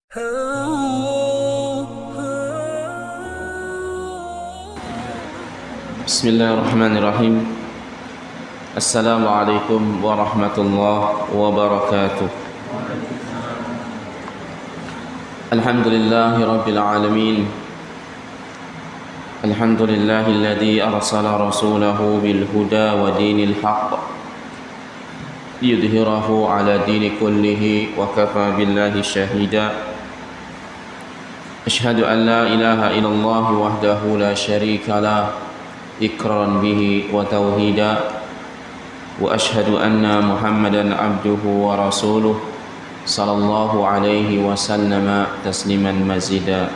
Bismillahirrahmanirrahim. Assalamualaikum warahmatullahi wabarakatuh. Alhamdulillahi rabbil alamin. Alhamdulillahilladzi arsala rasulahu bil huda wa dinil haqq liyudhhirahu ala dini kullihi wa kafa billahi shahida. Ashhadu an la ilaha illallah wahdahu la syarika lah iqraran bihi wa tauhida wa ashhadu anna Muhammadan abduhu wa rasuluh sallallahu alaihi wasallama tasliman mazida.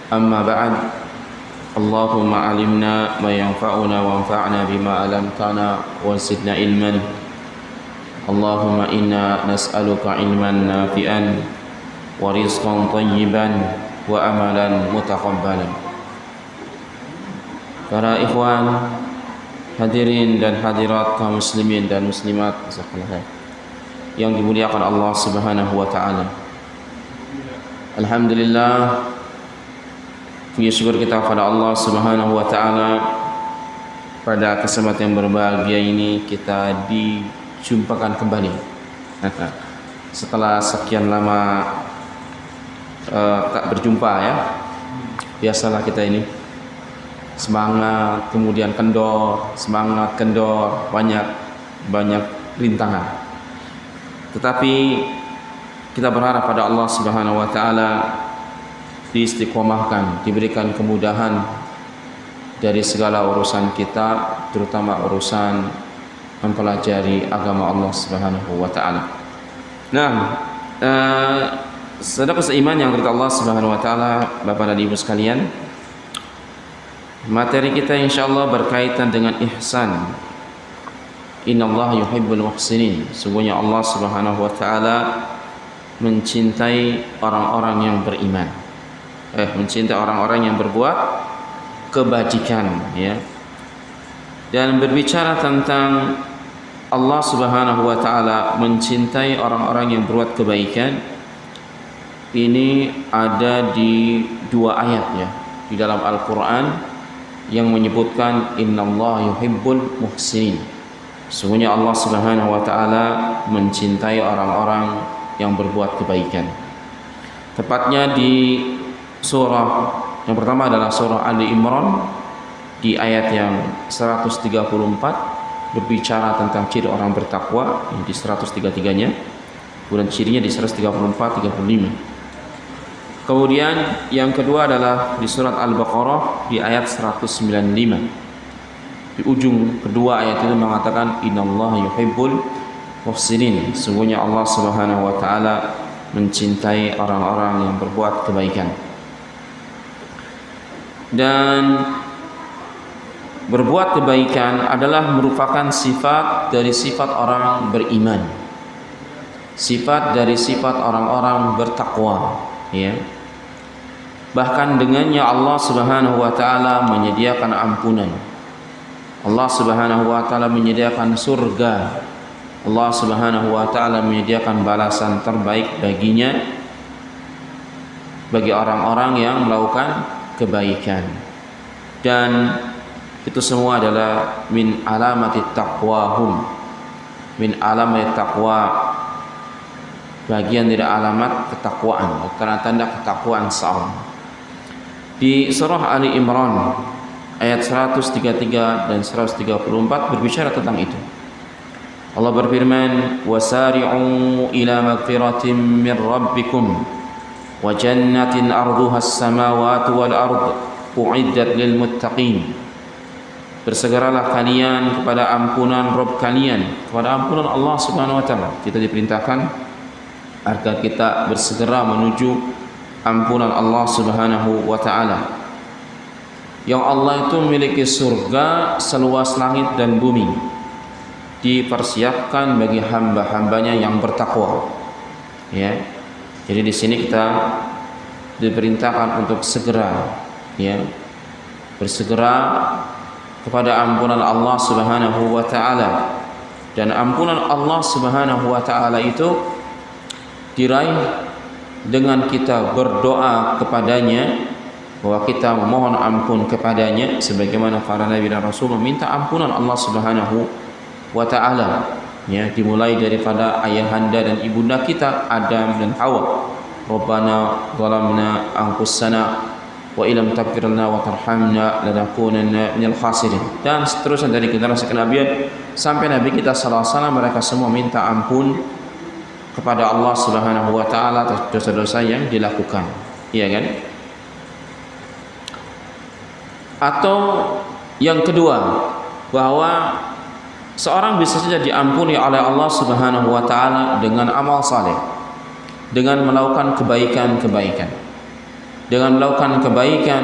Amma ba'd. Allahumma alimna ma yanfa'una wa anfa'na bima 'allamtana wa zidna ilman. Allahumma inna nas'aluka ilman nafi'an wa rizqan thayyiban wa amalan mutaqabbalan. Para ikhwan, hadirin dan hadirat kaum muslimin dan muslimat yang dimuliakan Allah Subhanahu wa taala. Alhamdulillah, puji syukur kita kepada Allah Subhanahu wa taala. Pada kesempatan yang berbahagia ini kita dijumpakan kembali setelah sekian lama tak berjumpa ya. Biasalah kita ini semangat kemudian kendor, semangat kendor, banyak rintangan. Tetapi kita berharap pada Allah Subhanahu wa taala diistiqomahkan, diberikan kemudahan dari segala urusan kita, terutama urusan mempelajari agama Allah Subhanahu wa taala. Nah, saudara seiman yang berkat Allah Subhanahu wa taala, Bapak dan Ibu sekalian, materi kita insyaallah berkaitan dengan ihsan. Innallaha yuhibbul muhsinin. Sungguhnya Allah Subhanahu wa taala mencintai orang-orang yang beriman. Mencintai orang-orang yang berbuat kebajikan ya. Dan berbicara tentang Allah Subhanahu wa taala mencintai orang-orang yang berbuat kebaikan, ini ada di dua ayat ya di dalam Al-Qur'an yang menyebutkan innallaha yuhibbul muhsinin. Sungguhnya Allah Subhanahu wa taala mencintai orang-orang yang berbuat kebaikan. Tepatnya di surah yang pertama adalah surah Ali Imran di ayat yang 134 berbicara tentang ciri orang bertakwa di 133-nya. Kemudian cirinya di 134, 35. Kemudian yang kedua adalah di surat Al-Baqarah di ayat 195. Di ujung kedua ayat itu mengatakan innallaha yuhibbul muhsinin. Sungguhnya Allah Subhanahu wa taala mencintai orang-orang yang berbuat kebaikan. Dan berbuat kebaikan adalah merupakan sifat dari sifat orang beriman. Sifat dari sifat orang-orang bertakwa, ya. Bahkan dengannya Allah Subhanahu wa taala menyediakan ampunan. Allah Subhanahu wa taala menyediakan surga. Allah Subhanahu wa taala menyediakan balasan terbaik baginya bagi orang-orang yang melakukan kebaikan. Dan itu semua adalah min alamati taqwahum. Min alamati taqwa, bagian dari alamat ketakwaan, tanda ketakwaan seorang. Di surah Ali Imran ayat 133 dan 134 berbicara tentang itu. Allah berfirman, wasari'u ila magfiratin min rabbikum wa jannatin arduha as-samawati wal ard u'iddat lil muttaqin. Bersegeralah kalian kepada ampunan Rabb kalian, kepada ampunan Allah Subhanahu wa taala. Kita diperintahkan agar kita bersegera menuju ampunan Allah Subhanahu wa taala. Yang Allah itu memiliki surga seluas langit dan bumi, dipersiapkan bagi hamba-hambanya yang bertakwa. Ya. Jadi di sini kita diperintahkan untuk segera, ya, bersegera kepada ampunan Allah Subhanahu wa taala. Dan ampunan Allah Subhanahu wa taala itu diraih dengan kita berdoa kepadanya, bahwa kita memohon ampun kepadanya sebagaimana para nabi dan rasul meminta ampunan Allah Subhanahu wa taala, ya, dimulai daripada ayahanda dan ibunda kita Adam dan Hawa. Rabbana zalamna anfusana wa illam taghfir lana wa tarhamna lanakunanna minal khasirin, dan seterusnya dari generasi kenabian sampai nabi kita sallallahu alaihi wasallam. Mereka semua minta ampun kepada Allah Subhanahu wa taala atas dosa-dosa yang dilakukan, iya kan? Atau yang kedua, bahwa seorang bisa saja diampuni oleh Allah Subhanahu wa taala dengan amal saleh, dengan melakukan kebaikan-kebaikan. Dengan melakukan kebaikan,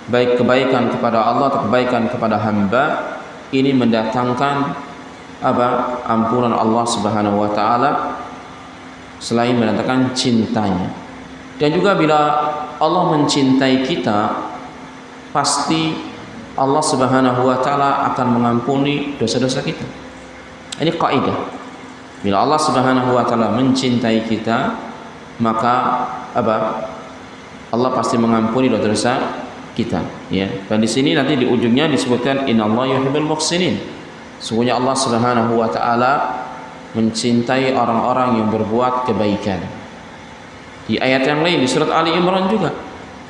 baik kebaikan kepada Allah atau kebaikan kepada hamba, ini mendatangkan ampunan Allah Subhanahu wa taala selain mendatangkan cintanya. Dan juga bila Allah mencintai kita, pasti Allah Subhanahu wa taala akan mengampuni dosa-dosa kita. Ini kaidah. Bila Allah Subhanahu wa taala mencintai kita, maka Allah pasti mengampuni dosa-dosa kita, ya. Dan di sini nanti di ujungnya disebutkan innallaha yuhibbul muhsinin. Sesungguhnya Allah Subhanahu wa taala mencintai orang-orang yang berbuat kebaikan. Di ayat yang lain di surat Ali Imran juga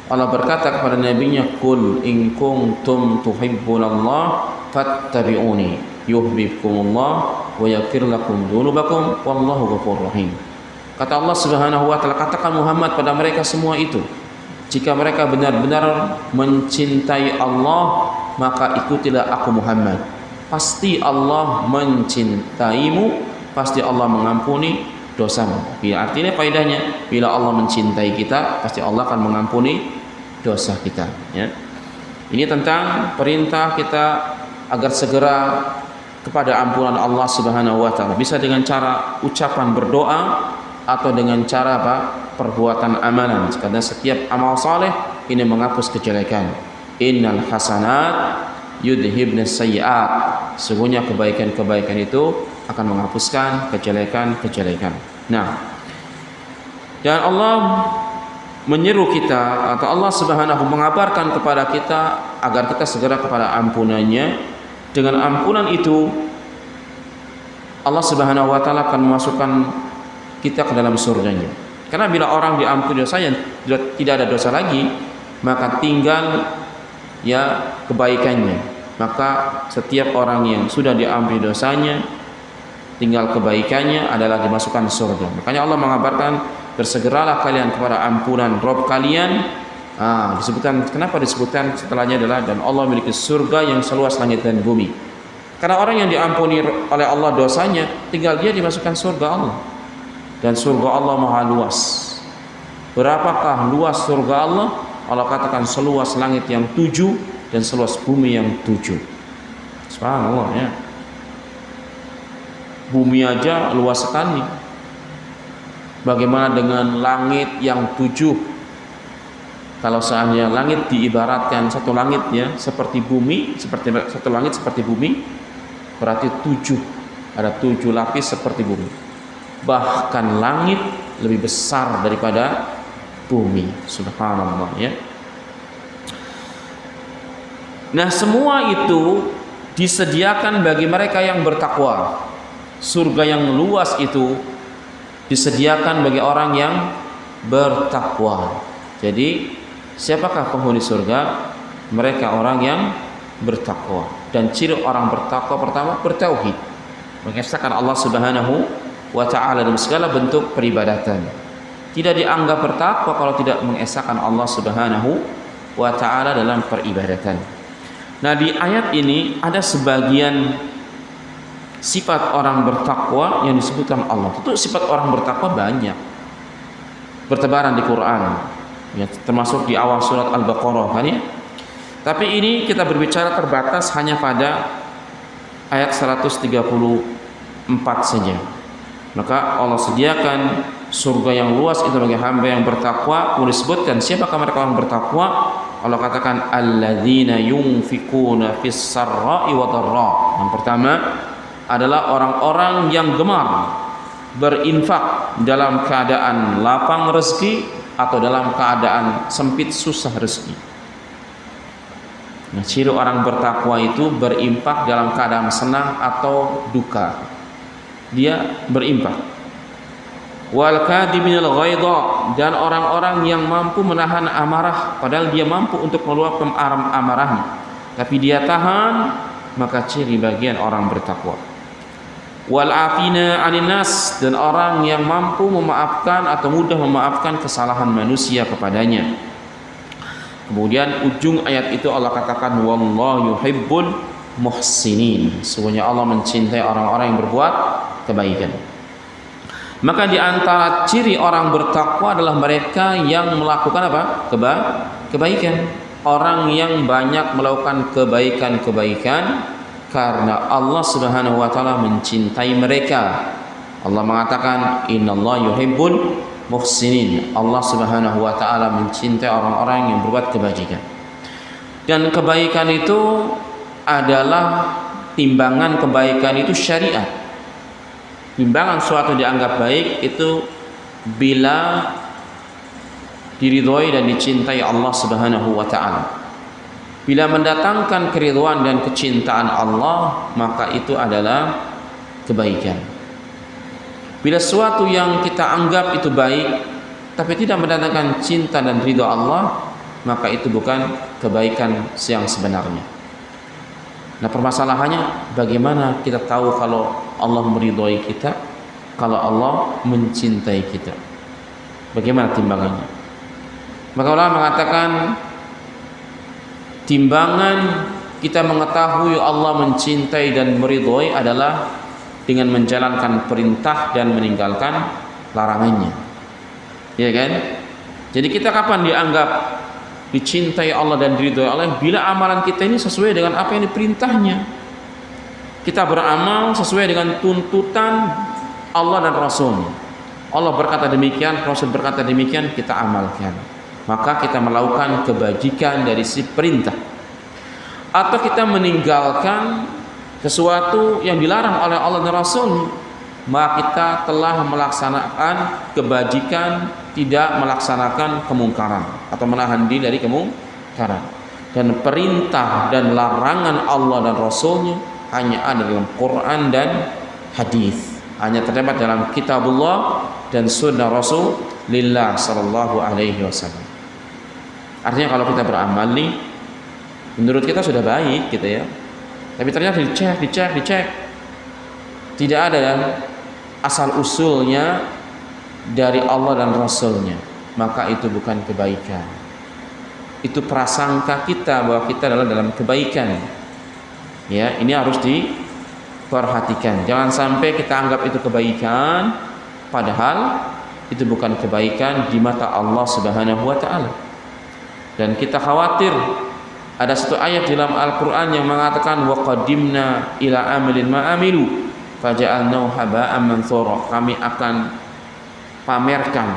Allah berkata kepada nabinya, "Qul in kuntum tuhibbunallah fattabi'uni yuhibbukumullah wa yaghfir lakum dzunubakum wallahu ghafurur rahim." Kata Allah Subhanahu wa taala, katakan Muhammad pada mereka semua itu, jika mereka benar-benar mencintai Allah, maka ikutilah aku Muhammad. Pasti Allah mencintaimu, pasti Allah mengampuni dosamu. Artinya faedahnya, bila Allah mencintai kita, pasti Allah akan mengampuni dosa kita, ya. Ini tentang perintah kita agar segera kepada ampunan Allah Subhanahu wa taala, bisa dengan cara ucapan berdoa atau dengan cara perbuatan amalan, karena setiap amal saleh ini menghapus kejelekan. Innal hasanat yudhibnas sayyi'at. Sesungguhnya kebaikan-kebaikan itu akan menghapuskan kejelekan-kejelekan. Nah, dan Allah menyeru kita, atau Allah Subhanahu mengabarkan kepada kita agar kita segera kepada ampunannya. Dengan ampunan itu Allah Subhanahu wa taala akan memasukkan kita ke dalam surganya. Karena bila orang diampuni dosanya, tidak ada dosa lagi, maka tinggal ya kebaikannya. Maka setiap orang yang sudah diampuni dosanya, tinggal kebaikannya adalah dimasukkan surga. Makanya Allah mengabarkan, bersegeralah kalian kepada ampunan Rabb kalian. Disebutkan, kenapa disebutkan setelahnya adalah, dan Allah memiliki surga yang seluas langit dan bumi. Karena orang yang diampuni oleh Allah dosanya, tinggal dia dimasukkan surga Allah. Dan surga Allah maha luas. Berapakah luas surga Allah? Allah katakan seluas langit yang 7 dan seluas bumi yang 7. Subhanallah, ya. Bumi aja luas sekali. Bagaimana dengan langit yang 7? Kalau seandainya langit diibaratkan satu langit, ya, seperti bumi, seperti satu langit seperti bumi, berarti 7. Ada 7 lapis seperti bumi. Bahkan langit lebih besar daripada bumi. Subhanallah, ya. Nah, semua itu disediakan bagi mereka yang bertakwa. Surga yang luas itu disediakan bagi orang yang bertakwa. Jadi, siapakah penghuni surga? Mereka orang yang bertakwa. Dan ciri orang bertakwa pertama, bertauhid, mengesahkan Allah Subhanahu wa ta'ala dalam segala bentuk peribadatan. Tidak dianggap bertakwa kalau tidak mengesahkan Allah Subhanahu wa ta'ala dalam peribadatan. Nah, di ayat ini ada sebagian sifat orang bertakwa yang disebutkan Allah. Tentu sifat orang bertakwa banyak, bertebaran di Quran, ya, termasuk di awal surat Al-Baqarah, kan, ya. Tapi ini kita berbicara terbatas hanya pada ayat 134 saja. Maka Allah sediakan surga yang luas itu bagi hamba yang bertakwa. Kemudian disebutkan siapakah mereka orang bertakwa? Allah katakan alladzina yunfikuna fis sarra'i wa dharra. Yang pertama adalah orang-orang yang gemar berinfak dalam keadaan lapang rezeki atau dalam keadaan sempit susah rezeki. Nah, ciri orang bertakwa itu berinfak dalam keadaan senang atau duka. Dia berinfak. Wal kadhiminal ghaidha, dan orang-orang yang mampu menahan amarah, padahal dia mampu untuk meluapkan amarahnya, tapi dia tahan, maka ciri bagian orang bertakwa. Wal afina 'anil nas, dan orang yang mampu memaafkan atau mudah memaafkan kesalahan manusia kepadanya. Kemudian ujung ayat itu Allah katakan wallahu yuhibbul muhsinin, sesungguhnya Allah mencintai orang-orang yang berbuat kebaikan. Maka di antara ciri orang bertakwa adalah mereka yang melakukan apa? Kebaikan. Orang yang banyak melakukan kebaikan-kebaikan karena Allah Subhanahu wa taala mencintai mereka. Allah mengatakan innallaha yuhibbul muhsinin. Allah Subhanahu wa taala mencintai orang-orang yang berbuat kebajikan. Dan kebaikan itu adalah timbangan kebaikan itu syariat. Timbangan suatu dianggap baik itu bila diridhoi dan dicintai Allah Subhanahu wa taala. Bila mendatangkan keridhaan dan kecintaan Allah, maka itu adalah kebaikan. Bila sesuatu yang kita anggap itu baik tapi tidak mendatangkan cinta dan ridha Allah, maka itu bukan kebaikan yang sebenarnya. Nah, permasalahannya bagaimana kita tahu kalau Allah meridhai kita, kalau Allah mencintai kita? Bagaimana timbangannya? Maka ulama mengatakan timbangan kita mengetahui Allah mencintai dan meridhai adalah dengan menjalankan perintah dan meninggalkan larangannya. Ya kan? Jadi kita kapan dianggap dicintai Allah dan diridhoi Allah? Bila amalan kita ini sesuai dengan apa yang diperintahnya. Kita beramal sesuai dengan tuntutan Allah dan Rasul. Allah berkata demikian, Rasul berkata demikian, kita amalkan. Maka kita melakukan kebajikan dari si perintah. Atau kita meninggalkan sesuatu yang dilarang oleh Allah dan Rasul, maka kita telah melaksanakan kebajikan, tidak melaksanakan kemungkaran atau menahan diri dari kemungkaran. Dan perintah dan larangan Allah dan Rasulnya hanya ada dalam Quran dan hadis, hanya terdapat dalam kitabullah dan sunnah Rasulullah sallallahu alaihi wasallam. Artinya kalau kita beramal nih, menurut kita sudah baik gitu ya, tapi ternyata dicek, tidak ada asal usulnya dari Allah dan Rasulnya, maka itu bukan kebaikan. Itu prasangka kita bahwa kita adalah dalam kebaikan. Ya, ini harus diperhatikan. Jangan sampai kita anggap itu kebaikan, padahal itu bukan kebaikan di mata Allah Subhanahu wa taala. Dan kita khawatir ada satu ayat dalam Al-Qur'an yang mengatakan wa qadimna ila amalin ma amilu faja'alnahu haba'an manthura. Kami akan pamerkan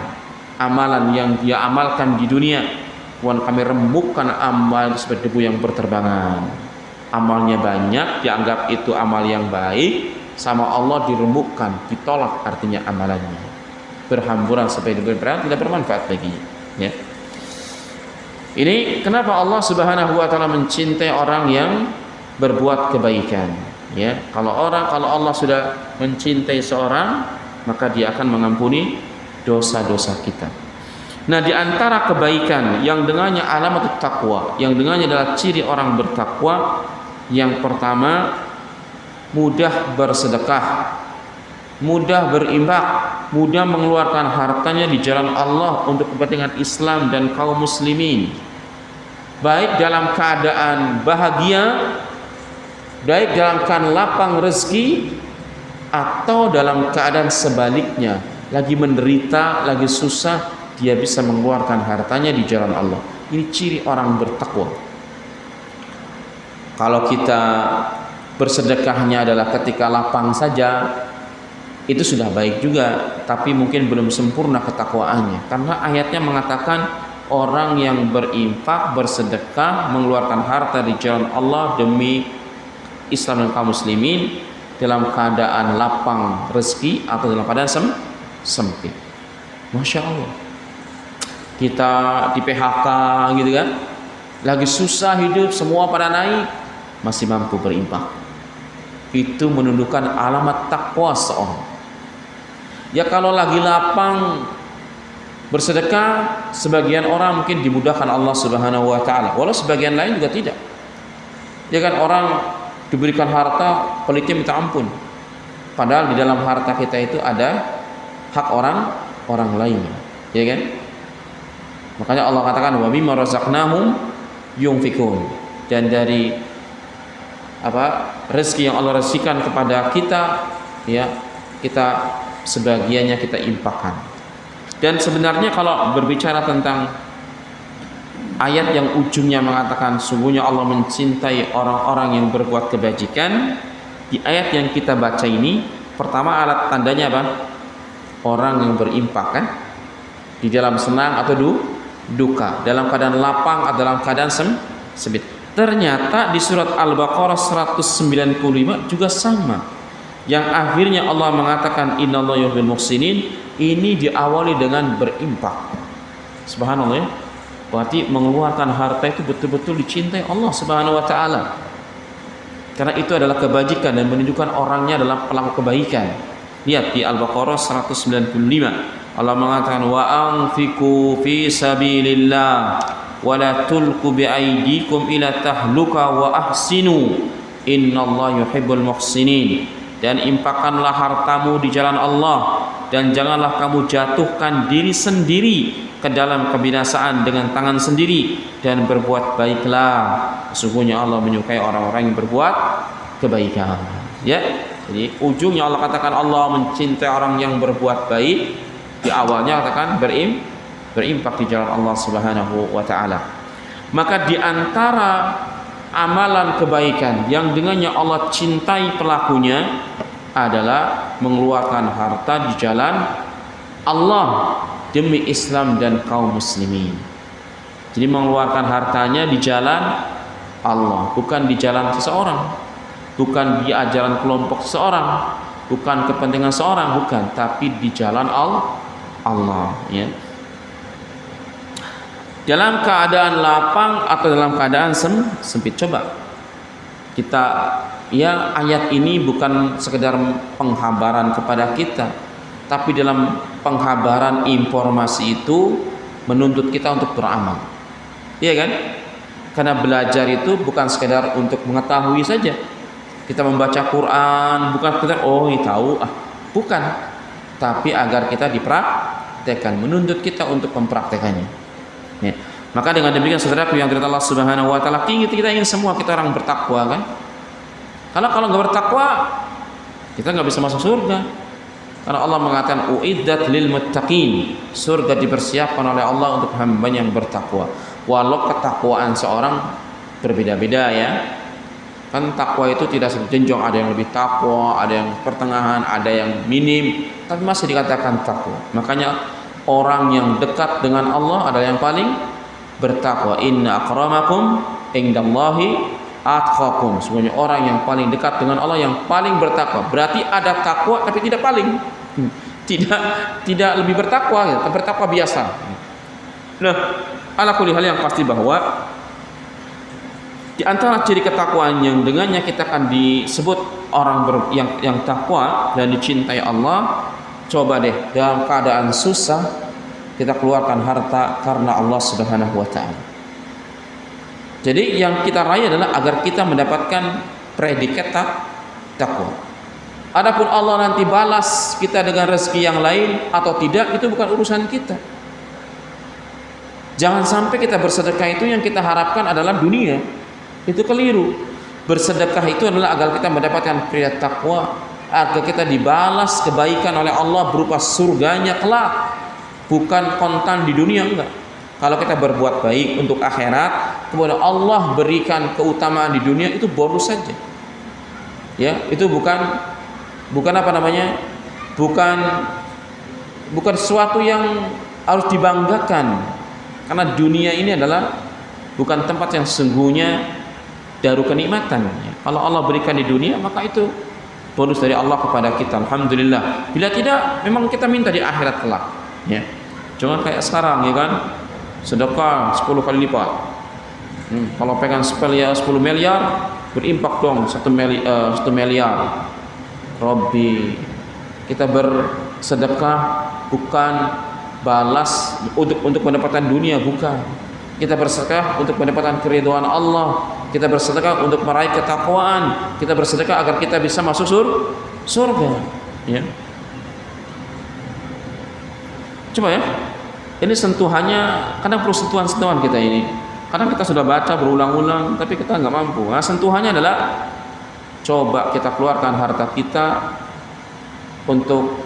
amalan yang dia amalkan di dunia, dan kami remukkan amal seperti debu yang berterbangan. Amalnya banyak, dianggap itu amal yang baik, sama Allah diremukkan, ditolak artinya amalannya. Berhamburan sampai berberan, tidak bermanfaat lagi. Ya. Ini kenapa Allah Subhanahu wa taala mencintai orang yang berbuat kebaikan. Ya, kalau Allah sudah mencintai seorang, maka dia akan mengampuni dosa-dosa kita. Nah, di antara kebaikan yang dengannya alamat takwa, yang dengannya adalah ciri orang bertakwa, yang pertama mudah bersedekah, mudah berinfak, mudah mengeluarkan hartanya di jalan Allah untuk kepentingan Islam dan kaum muslimin, baik dalam keadaan bahagia, baik dalam keadaan lapang rezeki, atau dalam keadaan sebaliknya, lagi menderita, lagi susah, dia bisa mengeluarkan hartanya di jalan Allah. Ini ciri orang bertakwa. Kalau kita bersedekahnya adalah ketika lapang saja, itu sudah baik juga, tapi mungkin belum sempurna ketakwaannya. Karena ayatnya mengatakan orang yang berinfak, bersedekah, mengeluarkan harta di jalan Allah demi Islam dan kaum muslimin, dalam keadaan lapang rezeki atau dalam keadaan sempit. Masya Allah, kita di PHK gitu kan, lagi susah hidup, semua pada naik, masih mampu berinfak. Itu menunjukkan alamat takwa seorang. Ya kalau lagi lapang bersedekah, sebagian orang mungkin dimudahkan Allah Subhanahu wa taala, walau sebagian lain juga tidak. Ya kan, orang diberikan harta pelitnya minta ampun, padahal di dalam harta kita itu ada hak orang lain, ya kan? Makanya Allah katakan wa mimma razaqnahum yunfikun, dan dari rezeki yang Allah rezekikan kepada kita, ya kita sebagiannya kita infakkan. Dan sebenarnya kalau berbicara tentang ayat yang ujungnya mengatakan sungguhnya Allah mencintai orang-orang yang berbuat kebajikan, di ayat yang kita baca ini pertama alat tandanya apa? Orang yang berinfak kan, di dalam senang atau duka, dalam keadaan lapang atau dalam keadaan sempit. Ternyata di surat Al-Baqarah 195 juga sama, yang akhirnya Allah mengatakan innallaha yuhibbul muhsinin, ini diawali dengan berinfak. Subhanallah ya. Berarti mengeluarkan harta itu betul-betul dicintai Allah Subhanahu wa taala. Karena itu adalah kebajikan dan menunjukkan orangnya adalah pelaku kebaikan. Lihat di Al-Baqarah 195, Allah mengatakan wa anfiqu fi sabilillah wa la tulqu bi aydikum ila tahluka wa ahsinu innallaha yuhibbul muhsinin. Dan infakkanlah hartamu di jalan Allah, dan janganlah kamu jatuhkan diri sendiri ke dalam kebinasaan dengan tangan sendiri, dan berbuat baiklah, sesungguhnya Allah menyukai orang-orang yang berbuat kebaikan. Ya, jadi ujungnya Allah katakan Allah mencintai orang yang berbuat baik, di awalnya katakan berinfak di jalan Allah Subhanahu wa taala. Maka di antara amalan kebaikan yang dengannya Allah cintai pelakunya adalah mengeluarkan harta di jalan Allah demi Islam dan kaum muslimin. Jadi mengeluarkan hartanya di jalan Allah, bukan di jalan seseorang, bukan di ajaran kelompok seseorang, bukan kepentingan seorang, bukan, tapi di jalan Allah, ya. Dalam keadaan lapang atau dalam keadaan sempit. Coba kita, ya, ayat ini bukan sekedar penghabaran kepada kita, tapi dalam penghabaran informasi itu menuntut kita untuk beramal. Iya kan? Karena belajar itu bukan sekedar untuk mengetahui saja. Kita membaca Quran bukan sekedar tahu, bukan, tapi agar kita dipraktekkan, menuntut kita untuk mempraktekannya. Ya. Maka dengan demikian saudaraku yang dirahmati Allah Subhanahu wa taala, kita ingin semua kita orang bertakwa kan? Kalau nggak bertakwa, kita nggak bisa masuk surga. Karena Allah mengatakan uiddat lil muttaqin, surga dipersiapkan oleh Allah untuk hamba yang bertakwa. Walau ketakwaan seorang berbeda-beda ya. Kan takwa itu tidak sejenjang, ada yang lebih takwa, ada yang pertengahan, ada yang minim, tapi masih dikatakan takwa. Makanya orang yang dekat dengan Allah adalah yang paling bertakwa. Inna akramakum indallahi atqakum. Semuanya orang yang paling dekat dengan Allah yang paling bertakwa. Berarti ada takwa tapi tidak paling. Tidak lebih bertakwa, ya, bertakwa biasa. Nah, ala kulli hal yang pasti bahwa di antara ciri ketakwaan yang dengannya kita akan disebut orang yang takwa dan dicintai Allah, coba deh dalam keadaan susah kita keluarkan harta karena Allah Subhanahu wa taala. Jadi yang kita raih adalah agar kita mendapatkan predikat takwa. Adapun Allah nanti balas kita dengan rezeki yang lain atau tidak, itu bukan urusan kita. Jangan sampai kita bersedekah itu yang kita harapkan adalah dunia. Itu keliru. Bersedekah itu adalah agar kita mendapatkan predikat takwa, agar kita dibalas kebaikan oleh Allah berupa surganya kelak, bukan kontan di dunia, enggak. Kalau kita berbuat baik untuk akhirat, kemudian Allah berikan keutamaan di dunia, itu bonus saja. Ya, itu bukan bukan sesuatu yang harus dibanggakan. Karena dunia ini adalah bukan tempat yang sesungguhnya daru kenikmatan. Kalau Allah berikan di dunia, maka itu bonus dari Allah kepada kita, alhamdulillah. Bila tidak, memang kita minta di akhirat kelak, ya. Jangan kayak sekarang, ya kan, sedekah 10 kali lipat. Kalau pegang 10 miliar, berimpak dong 1 miliar. Robbi, kita bersedekah bukan balas untuk mendapatkan dunia, bukan. Kita bersedekah untuk mendapatkan keridhaan Allah. Kita bersedekah untuk meraih ketakwaan. Kita bersedekah agar kita bisa masuk surga. Ya. Coba ya. Ini sentuhannya, kadang perlu sentuhan-sentuhan kita ini. Kadang kita sudah baca berulang-ulang, tapi kita nggak mampu. Nah, sentuhannya adalah coba kita keluarkan harta kita untuk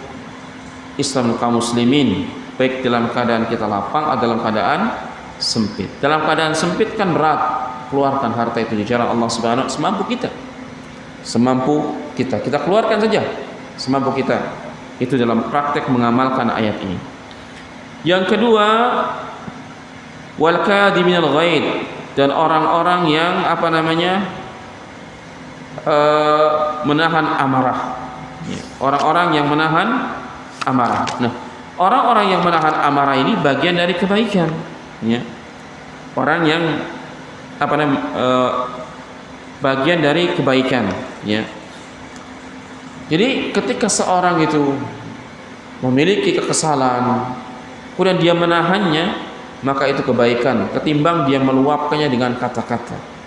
Islam kaum muslimin, baik dalam keadaan kita lapang atau dalam keadaan sempit. Dalam keadaan sempit kan berat, keluarkan harta itu di jalan Allah Subhanahu wa taala semampu kita. Semampu kita. Kita keluarkan saja semampu kita. Itu dalam praktek mengamalkan ayat ini. Yang kedua, wal kadhiminal ghaid, dan orang-orang yang menahan amarah. Orang-orang yang menahan amarah. Nah, orang-orang yang menahan amarah ini bagian dari kebaikan, ya. Orang yang bagian dari kebaikan, ya. Jadi ketika seorang itu memiliki kekesalan, kemudian dia menahannya, maka itu kebaikan ketimbang dia meluapkannya dengan kata-kata.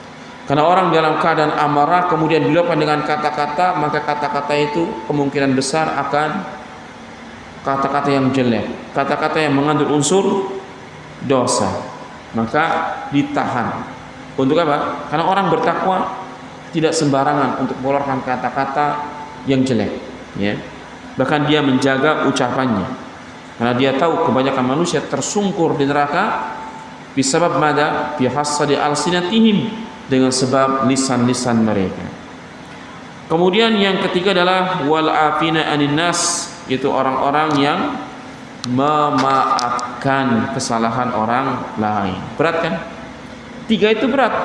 Karena orang dalam keadaan amarah kemudian diluapkan dengan kata-kata, maka kata-kata itu kemungkinan besar akan kata-kata yang jelek, kata-kata yang mengandung unsur dosa. Maka ditahan. Untuk apa? Karena orang bertakwa tidak sembarangan untuk mengeluarkan kata-kata yang jelek, ya. Bahkan dia menjaga ucapannya. Karena dia tahu kebanyakan manusia tersungkur di neraka bisabab mada bi hasadi alsinatihim, dengan sebab lisan-lisan mereka. Kemudian yang ketiga adalah wal afina anin nas, itu orang-orang yang memaafkan kesalahan orang lain. Berat kan? Tiga itu berat.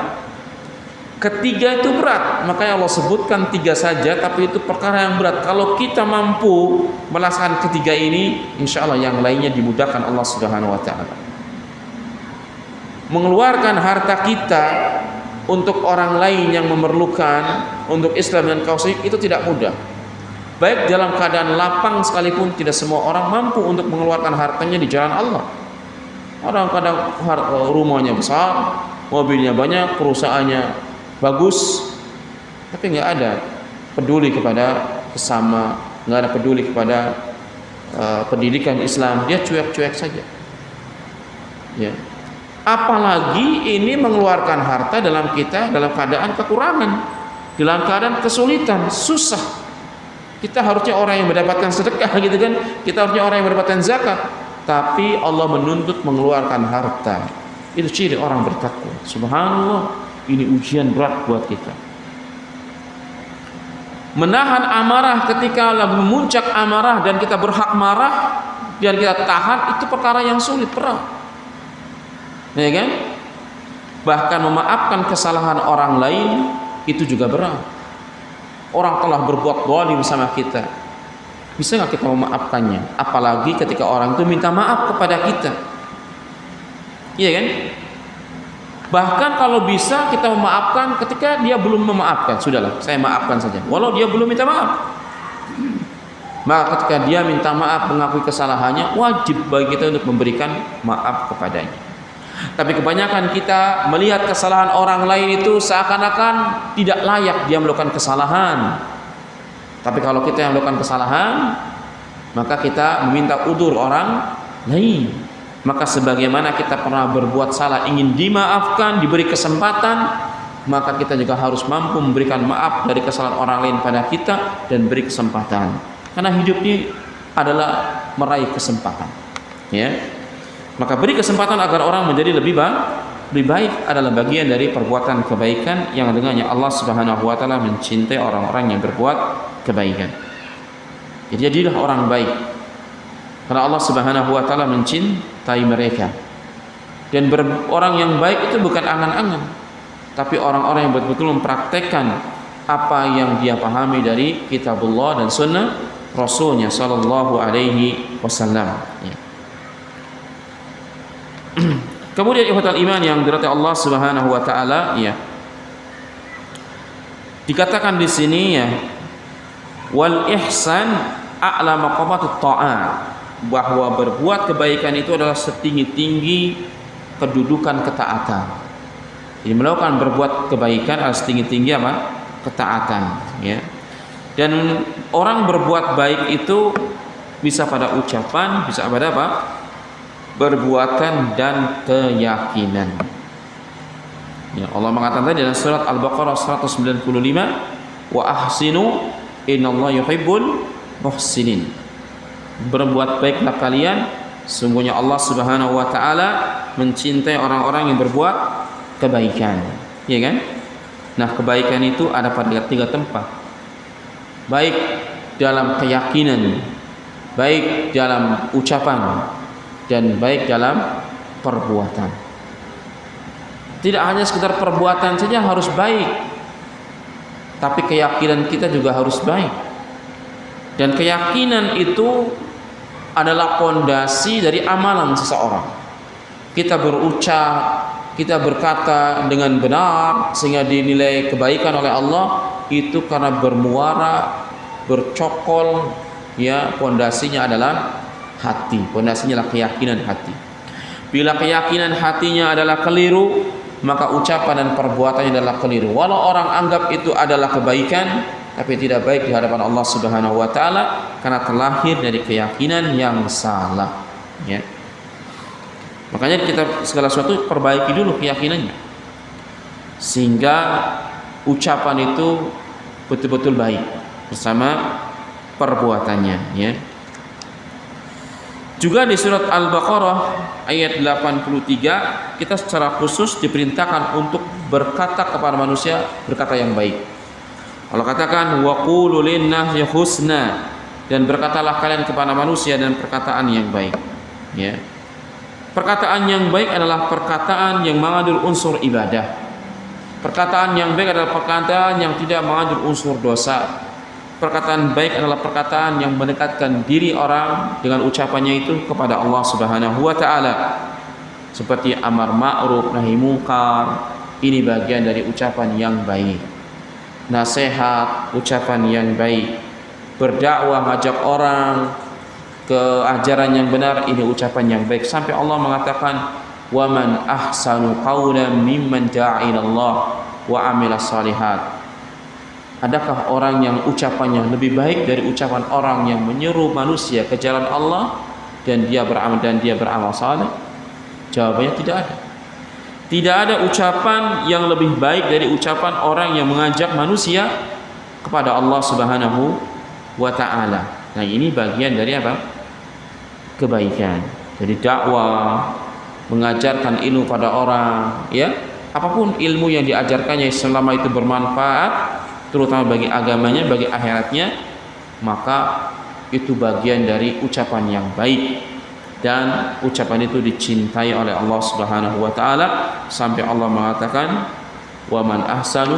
Ketiga itu berat. Makanya Allah sebutkan tiga saja, tapi itu perkara yang berat. Kalau kita mampu melaksanakan ketiga ini, insya Allah yang lainnya dimudahkan Allah Subhanahu wa taala. Mengeluarkan harta kita untuk orang lain yang memerlukan, untuk Islam dan kaum muslimin, itu tidak mudah. Baik dalam keadaan lapang sekalipun, tidak semua orang mampu untuk mengeluarkan hartanya di jalan Allah. Orang kadang rumahnya besar, mobilnya banyak, perusahaannya bagus, tapi nggak ada peduli kepada sesama, nggak ada peduli kepada pendidikan Islam, dia cuek-cuek saja. Ya. Apalagi ini mengeluarkan harta dalam keadaan kekurangan, dalam keadaan kesulitan, susah. Kita harusnya orang yang mendapatkan sedekah, gitu kan? Kita harusnya orang yang mendapatkan zakat, tapi Allah menuntut mengeluarkan harta. Itu ciri orang bertakwa. Subhanallah, ini ujian berat buat kita. Menahan amarah ketika lagi memuncak amarah dan kita berhak marah dan kita tahan, itu perkara yang sulit, berat. Ya kan? Bahkan memaafkan kesalahan orang lain itu juga berat. Orang telah berbuat zalim sama kita, bisa nggak kita memaafkannya? Apalagi ketika orang itu minta maaf kepada kita, iya kan? Bahkan kalau bisa kita memaafkan ketika dia belum memaafkan, sudahlah, saya maafkan saja, walau dia belum minta maaf. Maka ketika dia minta maaf, mengakui kesalahannya, wajib bagi kita untuk memberikan maaf kepadanya. Tapi kebanyakan kita melihat kesalahan orang lain itu seakan-akan tidak layak dia melakukan kesalahan. Tapi kalau kita yang melakukan kesalahan, maka kita meminta udzur orang lain. Maka sebagaimana kita pernah berbuat salah ingin dimaafkan, diberi kesempatan, maka kita juga harus mampu memberikan maaf dari kesalahan orang lain pada kita dan beri kesempatan. Karena hidup ini adalah meraih kesempatan, ya. Maka beri kesempatan agar orang menjadi lebih baik adalah bagian dari perbuatan kebaikan yang dengannya Allah Subhanahu wa taala mencintai orang-orang yang berbuat kebaikan. Jadi jadilah orang baik. Karena Allah Subhanahu wa taala mencintai mereka. Dan orang yang baik itu bukan angan-angan, tapi orang-orang yang betul-betul mempraktekkan apa yang dia pahami dari kitabullah dan sunnah Rasulnya sallallahu alaihi wasallam. Ya. Kemudian ikhwatal iman yang dirahmati Allah Subhanahu wa taala, ya. Dikatakan di sini, ya, wal ihsan a'la maqamatut ta'at, bahwa berbuat kebaikan itu adalah setinggi-tinggi kedudukan ketaatan. Jadi melakukan berbuat kebaikan adalah setinggi-tinggi apa? Ketaatan, ya. Dan orang berbuat baik itu bisa pada ucapan, bisa pada apa? Perbuatan dan keyakinan. Ya, Allah mengatakan dalam surat Al-Baqarah 195, wa ahsinu innallaha yuhibbul muhsinin. Berbuat baiklah kalian, sungguhnya Allah Subhanahu wa taala mencintai orang-orang yang berbuat kebaikan. Ya kan? Nah, kebaikan itu ada pada tiga tempat. Baik dalam keyakinan, baik dalam ucapan, dan baik dalam perbuatan. Tidak hanya sekedar perbuatan saja harus baik, tapi keyakinan kita juga harus baik. Dan keyakinan itu adalah pondasi dari amalan seseorang. Kita berucap, kita berkata dengan benar sehingga dinilai kebaikan oleh Allah, itu karena bermuara, bercokol, ya, pondasinya adalah hati. Pondasinya adalah keyakinan hati. Bila keyakinan hatinya adalah keliru, maka ucapan dan perbuatannya adalah keliru. Walau orang anggap itu adalah kebaikan, tapi tidak baik di hadapan Allah Subhanahu wa taala karena terlahir dari keyakinan yang salah, ya. Makanya kita segala sesuatu perbaiki dulu keyakinannya, sehingga ucapan itu betul-betul baik bersama perbuatannya, ya. Juga di surat Al-Baqarah ayat 83 kita secara khusus diperintahkan untuk berkata kepada manusia berkata yang baik. Allah katakan wa qulu linnasi husna, dan berkatalah kalian kepada manusia dan perkataan yang baik, ya. Perkataan yang baik adalah perkataan yang mengandung unsur ibadah. Perkataan yang baik adalah perkataan yang tidak mengandung unsur dosa. Perkataan baik adalah perkataan yang mendekatkan diri orang dengan ucapannya itu kepada Allah Subhanahu wa taala. Seperti amar ma'ruf nahi munkar, ini bagian dari ucapan yang baik. Nasihat, ucapan yang baik. Berdakwah, ngajak orang ke ajaran yang benar, ini ucapan yang baik. Sampai Allah mengatakan, "Wa man ahsanu qawlan mimman da'a ila Allah wa 'amila shalihat." Adakah orang yang ucapannya lebih baik dari ucapan orang yang menyeru manusia ke jalan Allah dan dia beramal saleh? Jawabannya tidak ada. Tidak ada ucapan yang lebih baik dari ucapan orang yang mengajak manusia kepada Allah Subhanahu wa taala. Nah, ini bagian dari apa? Kebaikan. Jadi dakwah, mengajarkan ilmu pada orang, ya. Apapun ilmu yang diajarkannya selama itu bermanfaat, terutama bagi agamanya, bagi akhiratnya, maka itu bagian dari ucapan yang baik, dan ucapan itu dicintai oleh Allah Subhanahu wa taala sampai Allah mengatakan wa man ahsanu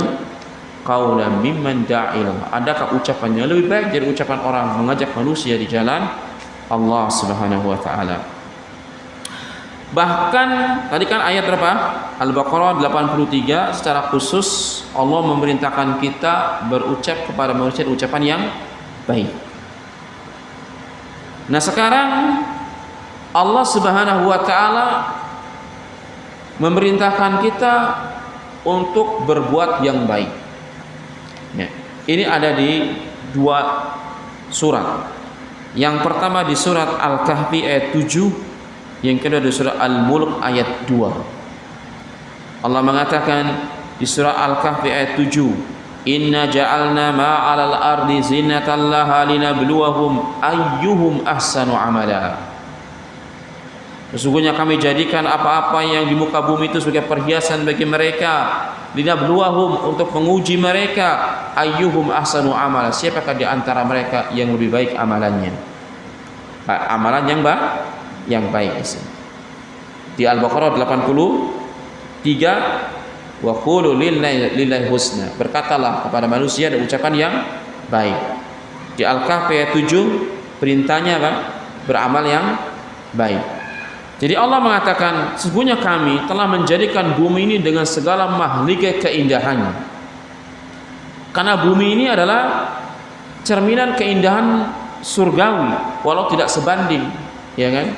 qawlan mimman da'a ila Allah. Adakah ucapannya lebih baik dari ucapan orang mengajak manusia di jalan Allah Subhanahu wa taala? Bahkan tadi kan ayat berapa? Al-Baqarah 83 secara khusus Allah memerintahkan kita berucap kepada manusia ucapan yang baik. Nah, sekarang Allah Subhanahu wa taala memerintahkan kita untuk berbuat yang baik. Ya. Ini ada di dua surat. Yang pertama di surat Al-Kahfi ayat 7, yang kedua di surah Al-Mulk ayat 2. Allah mengatakan di surah Al-Kahfi ayat 7, "Inna ja'alna ma'alal ardi zinatan laha linabluwahum ayyuhum ahsanu amala." Sesungguhnya kami jadikan apa-apa yang di muka bumi itu sebagai perhiasan bagi mereka, linabluwahum, untuk menguji mereka, ayyuhum ahsanu amala, siapakah di antara mereka yang lebih baik amalannya. Amalan yang baik. Di Al-Baqarah 83 Wa qulu lillahi husna. Berkatalah kepada manusia dengan ucapan yang baik. Di Al-Kahf ayat 7 perintahnya apa? Beramal yang baik. Jadi Allah mengatakan, sesungguhnya kami telah menjadikan bumi ini dengan segala mahligai keindahannya. Karena bumi ini adalah cerminan keindahan surgawi, walau tidak sebanding, ya kan?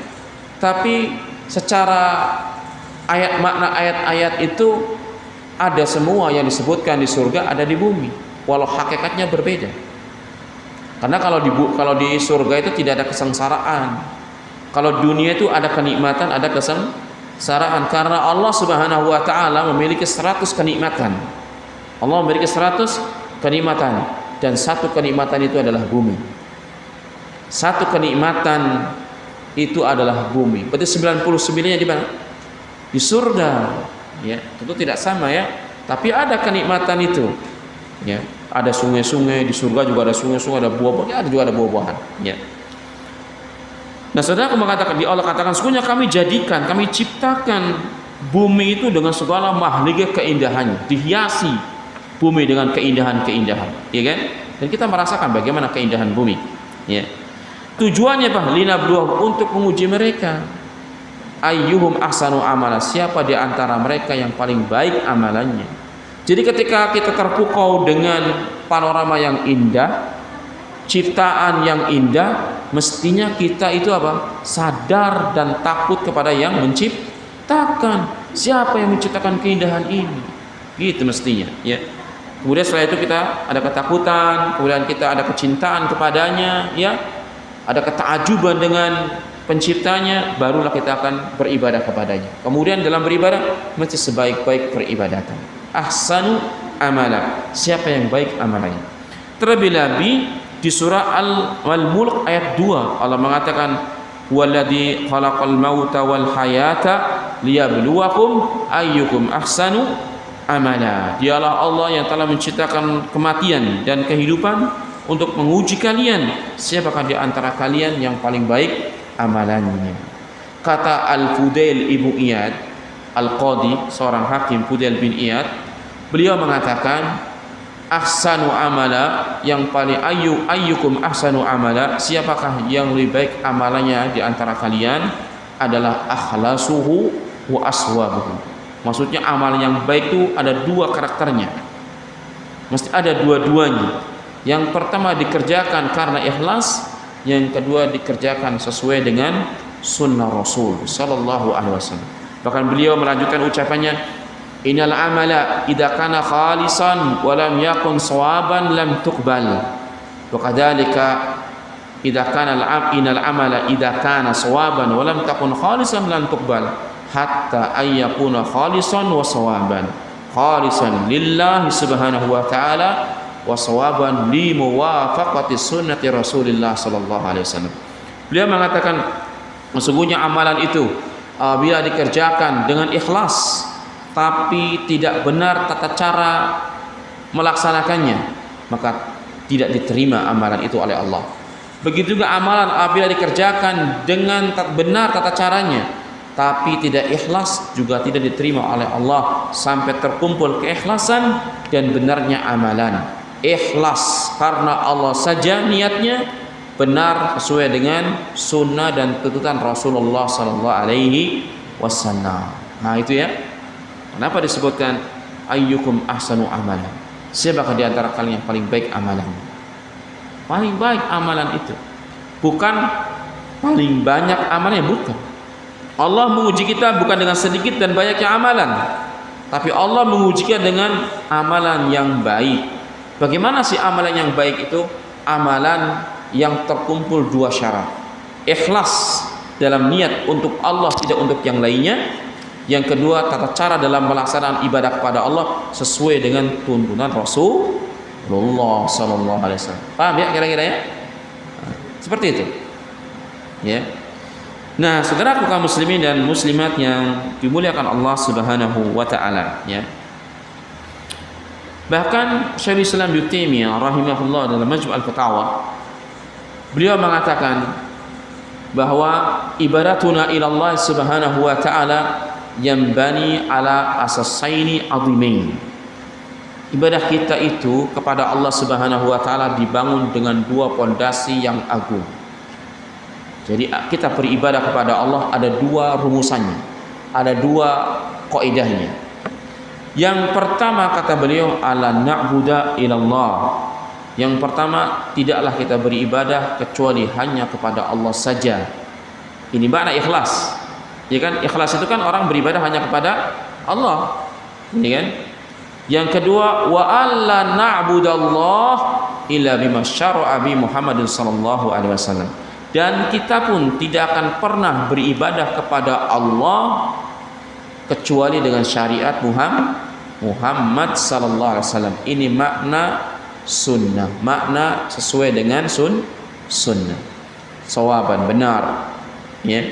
Tapi secara makna ayat-ayat itu ada semua yang disebutkan di surga ada di bumi, walau hakikatnya berbeda. Karena kalau di surga itu tidak ada kesengsaraan. Kalau dunia itu ada kenikmatan, ada kesengsaraan. Karena Allah Subhanahu wa taala memiliki 100 kenikmatan. Allah memiliki 100 kenikmatan, dan satu kenikmatan itu adalah bumi. Satu kenikmatan itu adalah bumi. Berarti 99-nya di mana? Di surga. Ya, tentu tidak sama ya, tapi ada kenikmatan itu. Ya, ada sungai-sungai di surga, juga ada sungai-sungai, ada buah-buahan, juga ada buah-buahan. Ya. Nah, saudara mengatakan, Allah katakan, sesungguhnya kami ciptakan bumi itu dengan segala mahligai keindahannya, dihiasi bumi dengan keindahan-keindahan, ya kan? Dan kita merasakan bagaimana keindahan bumi. Ya. Tujuannya apa? Linabluwahum, untuk menguji mereka. Ayyuhum ahsanu amala, siapa di antara mereka yang paling baik amalannya. Jadi ketika kita terpukau dengan panorama yang indah, ciptaan yang indah, mestinya kita itu apa? Sadar dan takut kepada yang menciptakan. Siapa yang menciptakan keindahan ini? Gitu mestinya, ya. Kemudian setelah itu kita ada ketakutan, kemudian kita ada kecintaan kepadanya, ya. Ada ketajuban dengan penciptanya, barulah kita akan beribadah kepadanya. Kemudian dalam beribadah mesti sebaik-baik peribadatan. Ahsanu amala, siapa yang baik amalannya. Terlebih-lebih di surah Al-Mulk ayat 2 Allah mengatakan, "Walladzi khalaqal mauta wal hayata liyabluwakum ayyukum ahsanu amala." Dialah Allah yang telah menciptakan kematian dan kehidupan untuk menguji kalian, siapakah di antara kalian yang paling baik amalannya. Kata Al-Fudail Ibnu Iyad Al-Qadi, seorang hakim Fudail bin Iyad, beliau mengatakan, ahsanu amala, yang paling ayyukum ahsanu amala, siapakah yang lebih baik amalannya di antara kalian, adalah akhlasuhu wa aswabuhu. Maksudnya amalan yang baik itu ada dua karakternya, mesti ada dua-duanya. Yang pertama dikerjakan karena ikhlas, yang kedua dikerjakan sesuai dengan sunnah Rasul sallallahu alaihi wasallam. Bahkan beliau melanjutkan ucapannya, innal amala idza kana khalisan wa lam yakun sawaban lam tuqbal, wa kadzalika idza kana innal amala idza kana sawaban wa lam takun khalisan lam tuqbal hatta ay yakuna khalisan wa sawaban, khalisan lillahi subhanahu wa ta'ala wa sawaban li muwafaqati sunnati Rasulillah sallallahu alaihi wasallam. Beliau mengatakan, sesungguhnya amalan itu bila dikerjakan dengan ikhlas tapi tidak benar tata cara melaksanakannya, maka tidak diterima amalan itu oleh Allah. Begitu juga amalan bila dikerjakan dengan benar tata caranya tapi tidak ikhlas, juga tidak diterima oleh Allah sampai terkumpul keikhlasan dan benarnya amalan. Ikhlas karena Allah saja niatnya, benar sesuai dengan sunnah dan tuntunan Rasulullah sallallahu alaihi wasallam. Nah itu ya, kenapa disebutkan ayyukum ahsanu amalan, siapakah di antara kalian yang paling baik amalan. Paling baik amalan itu bukan paling banyak amalannya, bukan. Allah menguji kita bukan dengan sedikit dan banyaknya amalan, tapi Allah menguji kita dengan amalan yang baik. Bagaimana sih amalan yang baik itu? Amalan yang terkumpul dua syarat. Ikhlas dalam niat untuk Allah, tidak untuk yang lainnya. Yang kedua, tata cara dalam melaksanakan ibadah kepada Allah sesuai dengan tuntunan Rasulullah sallallahu alaihi wasallam. Paham ya kira-kira ya? Seperti itu. Ya. Nah, saudara kaum muslimin dan muslimat yang dimuliakan Allah Subhanahu wa taala, ya. Bahkan Syekhul Islam Ibnu Taimiyah rahimahullah dalam Majmu' al-Fatawa, beliau mengatakan bahwa ibadatuna ila Allah Subhanahu wa taala yanbani ala asasaini azimain. Ibadah kita itu kepada Allah Subhanahu wa taala dibangun dengan dua pondasi yang agung. Jadi kita beribadah kepada Allah ada dua rumusannya, ada dua kaidahnya. Yang pertama kata beliau ala na'budu ilallah. Yang pertama tidaklah kita beribadah kecuali hanya kepada Allah saja. Ini makna ikhlas. Ya kan? Ikhlas itu kan orang beribadah hanya kepada Allah. Ini kan? Yang kedua wa alla na'budallah illa bima syara'a bi Muhammadin sallallahu alaihi wasallam. Dan kita pun tidak akan pernah beribadah kepada Allah kecuali dengan syariat Muhammad sallallahu alaihi wasallam. Ini makna sunnah, makna sesuai dengan sunnah. Sawaban, benar. Ya.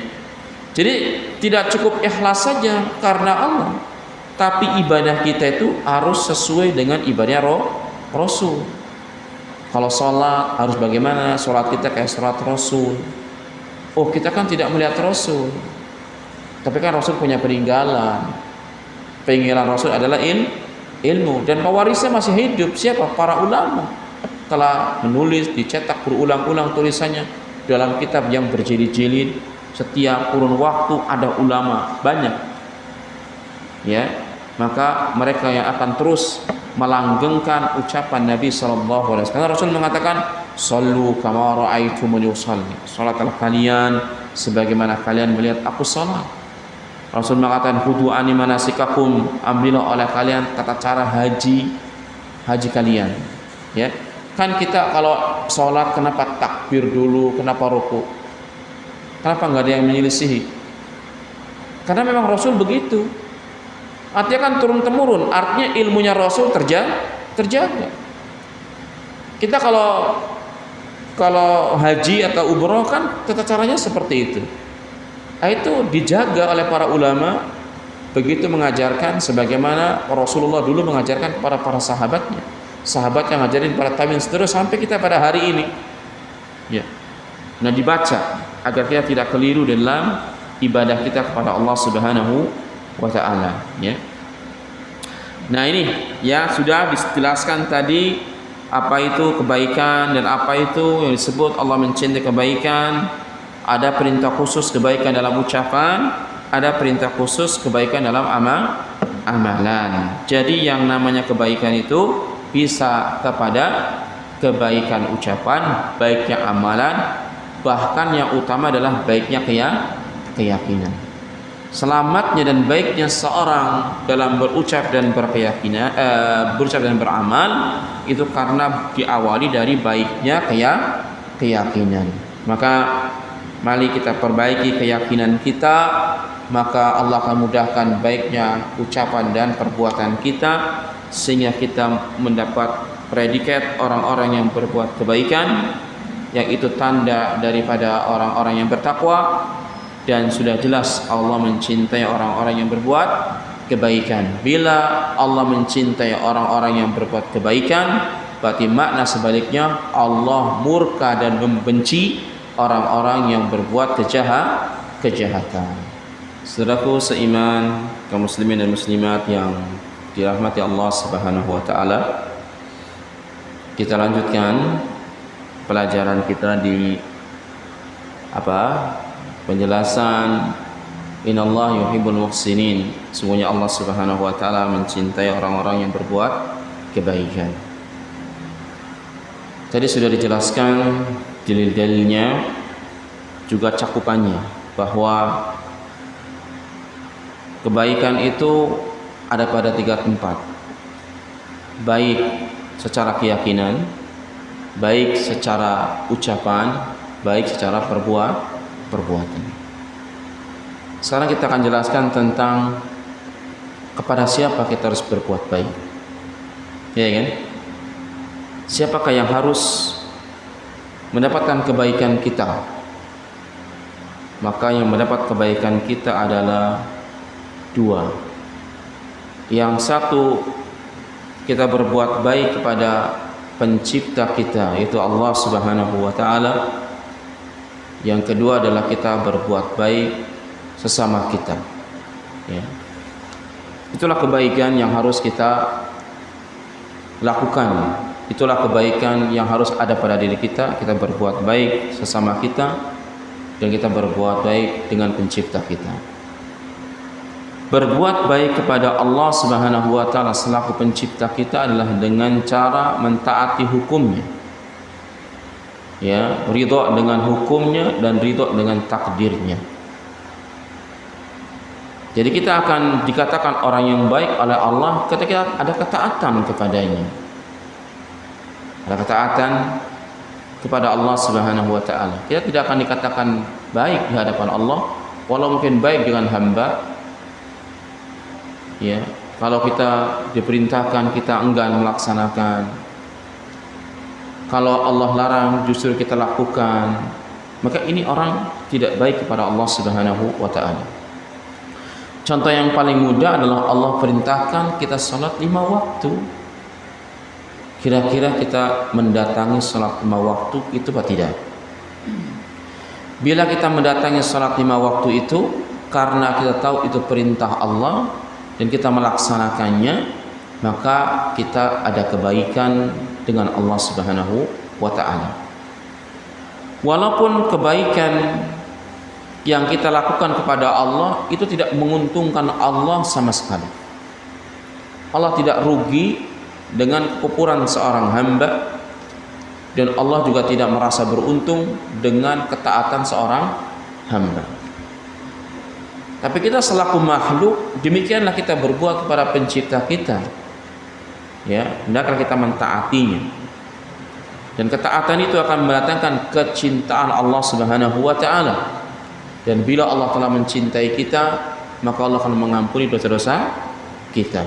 Jadi tidak cukup ikhlas saja karena Allah, tapi ibadah kita itu harus sesuai dengan ibadah Rasul. Kalau sholat harus bagaimana? Sholat kita kayak sholat Rasul. Oh, kita kan tidak melihat Rasul, tapi kan Rasul punya peninggalan. Peninggalan Rasul adalah ilmu, dan pewarisnya masih hidup. Siapa? Para ulama telah menulis, dicetak berulang-ulang tulisannya dalam kitab yang berjilid-jilid. Setiap kurun waktu ada ulama banyak, ya. Maka mereka yang akan terus melanggengkan ucapan Nabi sallallahu alaihi wasallam. Karena Rasul mengatakan, "Shallu kama ra'aitumuni usalli." Salatlah kalian sebagaimana kalian melihat aku salat. Rasul mengatakan, "Khudu anni manasikakum." Ambillah oleh kalian tata cara haji kalian. Ya. Kan kita kalau salat kenapa takbir dulu, kenapa ruku? Kenapa nggak ada yang menyelisihi? Karena memang Rasul begitu. Artinya kan turun temurun, artinya ilmunya Rasul terjaga. Kita kalau haji atau umroh kan tata caranya seperti itu. Nah, itu dijaga oleh para ulama, begitu mengajarkan sebagaimana Rasulullah dulu mengajarkan kepada para sahabatnya. Sahabat yang ngajarin para tabi'in terus sampai kita pada hari ini. Ya. Nah, dibaca agar kita tidak keliru dalam ibadah kita kepada Allah Subhanahu wa ta'ala, ya. Nah, ini ya sudah dijelaskan tadi apa itu kebaikan dan apa itu yang disebut Allah mencintai kebaikan. Ada perintah khusus kebaikan dalam ucapan, ada perintah khusus kebaikan dalam amalan. Jadi yang namanya kebaikan itu bisa kepada kebaikan ucapan, baiknya amalan, bahkan yang utama adalah baiknya keyakinan. Selamatnya dan baiknya seorang dalam berucap dan berkeyakinan, berucap dan beramal itu karena diawali dari baiknya keyakinan. Maka mari kita perbaiki keyakinan kita, maka Allah akan mudahkan baiknya ucapan dan perbuatan kita, sehingga kita mendapat predikat orang-orang yang berbuat kebaikan, yang itu tanda daripada orang-orang yang bertakwa. Dan sudah jelas Allah mencintai orang-orang yang berbuat kebaikan. Bila Allah mencintai orang-orang yang berbuat kebaikan, berarti makna sebaliknya Allah murka dan membenci orang-orang yang berbuat kejahatan. Saudaraku seiman, kaum muslimin dan muslimat yang dirahmati Allah Subhanahu wa taala, kita lanjutkan pelajaran kita di penjelasan innallaha yuhibbul muhsinin. Sesungguhnya Allah Subhanahu wa taala mencintai orang-orang yang berbuat kebaikan. Tadi sudah dijelaskan dalil-dalilnya, juga cakupannya, bahwa kebaikan itu ada pada 3 tempat. Baik secara keyakinan, baik secara ucapan, baik secara perbuatan. Sekarang kita akan jelaskan tentang kepada siapa kita harus berbuat baik. Ya kan? Siapakah yang harus mendapatkan kebaikan kita? Maka yang mendapat kebaikan kita adalah 2. Yang satu, kita berbuat baik kepada pencipta kita, yaitu Allah Subhanahu wa taala. Yang kedua adalah kita berbuat baik sesama kita. Ya. Itulah kebaikan yang harus kita lakukan. Itulah kebaikan yang harus ada pada diri kita. Kita berbuat baik sesama kita dan kita berbuat baik dengan pencipta kita. Berbuat baik kepada Allah Subhanahu wa taala selaku pencipta kita adalah dengan cara mentaati hukumnya. Ya, ridha dengan hukumnya dan ridha dengan takdirnya. Jadi kita akan dikatakan orang yang baik oleh Allah ketika ada ketaatan kepadanya. Ada ketaatan kepada Allah Subhanahu wa taala. Kita tidak akan dikatakan baik di hadapan Allah walau mungkin baik dengan hamba. Ya, kalau kita diperintahkan kita enggan melaksanakan. Kalau Allah larang justru kita lakukan, maka ini orang tidak baik kepada Allah Subhanahu wa taala. Contoh yang paling mudah adalah Allah perintahkan kita salat 5 waktu. Kira-kira kita mendatangi salat 5 waktu itu atau tidak? Bila kita mendatangi salat 5 waktu itu karena kita tahu itu perintah Allah dan kita melaksanakannya, maka kita ada kebaikan dengan Allah Subhanahu wa taala. Walaupun kebaikan yang kita lakukan kepada Allah itu tidak menguntungkan Allah sama sekali. Allah tidak rugi dengan kekufuran seorang hamba dan Allah juga tidak merasa beruntung dengan ketaatan seorang hamba. Tapi kita selaku makhluk, demikianlah kita berbuat kepada pencipta kita. Ya, hendaklah kita mentaatinya. Dan ketaatan itu akan mendatangkan kecintaan Allah Subhanahu wa taala. Dan bila Allah telah mencintai kita, maka Allah akan mengampuni dosa-dosa kita.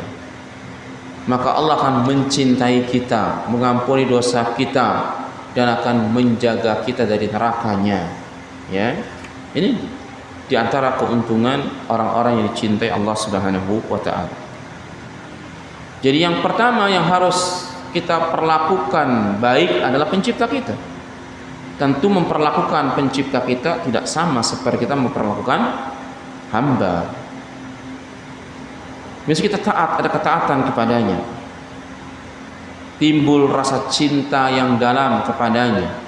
Maka Allah akan mencintai kita, mengampuni dosa kita, dan akan menjaga kita dari nerakanya. Ya, ini diantara keuntungan orang-orang yang dicintai Allah Subhanahu wa taala. Jadi yang pertama yang harus kita perlakukan baik adalah pencipta kita. Tentu memperlakukan pencipta kita tidak sama seperti kita memperlakukan hamba. Mesti kita taat, ada ketaatan kepadanya. Timbul rasa cinta yang dalam kepadanya.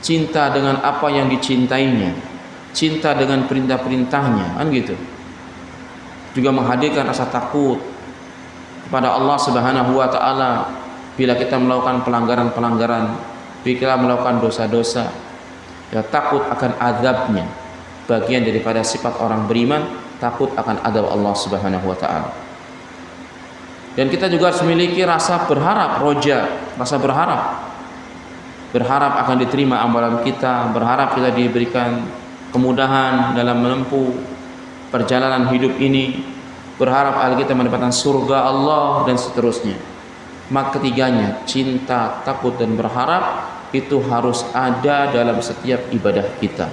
Cinta dengan apa yang dicintainya. Cinta dengan perintah-perintahnya, kan gitu. Juga menghadirkan rasa takut kepada Allah Subhanahu wa taala bila kita melakukan pelanggaran-pelanggaran, bila kita melakukan dosa-dosa, ya takut akan azabnya. Bagian daripada sifat orang beriman, takut akan azab Allah Subhanahu wa taala. Dan kita juga harus memiliki rasa berharap, roja, rasa berharap. Berharap akan diterima amalan kita, berharap kita diberikan kemudahan dalam menempuh perjalanan hidup ini, berharap agar kita mendapatkan surga Allah dan seterusnya. Maka ketiganya, cinta, takut dan berharap itu harus ada dalam setiap ibadah kita.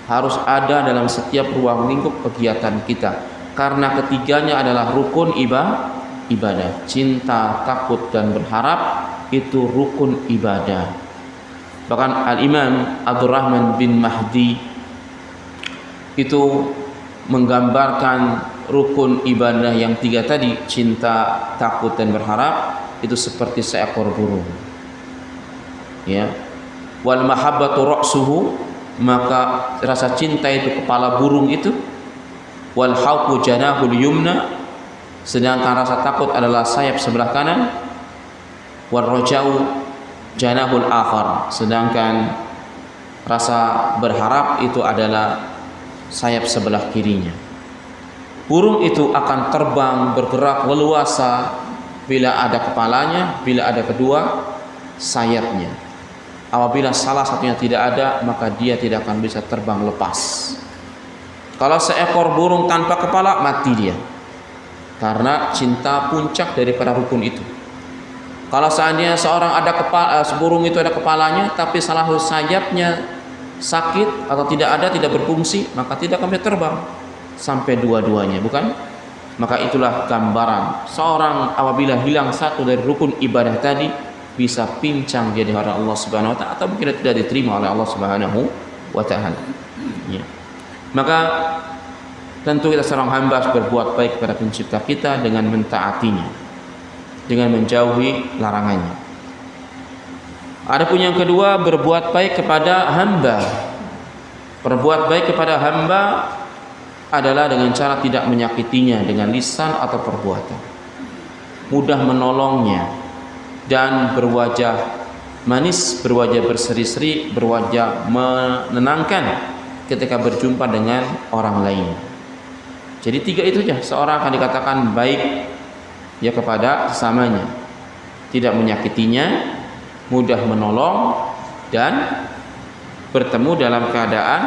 Harus ada dalam setiap ruang lingkup kegiatan kita. Karena ketiganya adalah rukun ibadah. Cinta, takut dan berharap itu rukun ibadah. Bahkan Al-Imam Abdurrahman bin Mahdi itu menggambarkan rukun ibadah yang 3 tadi, cinta, takut dan berharap, itu seperti seekor burung. Ya. Wal mahabbatu ra'suhu, maka rasa cinta itu kepala burung itu. Wal hauqu janahul yumna, sedangkan rasa takut adalah sayap sebelah kanan. Wal rajau janahul akhar, sedangkan rasa berharap itu adalah sayap sebelah kirinya. Burung itu akan terbang bergerak leluasa bila ada kepalanya, bila ada kedua sayapnya. Apabila salah satunya tidak ada, maka dia tidak akan bisa terbang lepas. Kalau seekor burung tanpa kepala, mati dia. Karena cinta puncak daripada rukun itu. Kalau seandainya seorang ada kepala, burung itu ada kepalanya, tapi salah satu sayapnya sakit atau tidak ada, tidak berfungsi, maka tidak akan bisa terbang sampai dua-duanya, bukan? Maka itulah gambaran seorang apabila hilang satu dari rukun ibadah tadi, bisa pincang dia di hadapan Allah Subhanahu wa taala atau mungkin tidak diterima oleh Allah Subhanahu wa taala. Ya. Maka Tentu kita seorang hamba harus berbuat baik kepada pencipta kita dengan mentaatinya, dengan menjauhi larangannya. Adapun yang kedua, berbuat baik kepada hamba. Berbuat baik kepada hamba adalah dengan cara tidak menyakitinya dengan lisan atau perbuatan, mudah menolongnya, dan berwajah manis, berwajah berseri-seri, berwajah menenangkan ketika berjumpa dengan orang lain. Jadi 3 itu saja seorang akan dikatakan baik ya kepada sesamanya, tidak menyakitinya, mudah menolong, dan bertemu dalam keadaan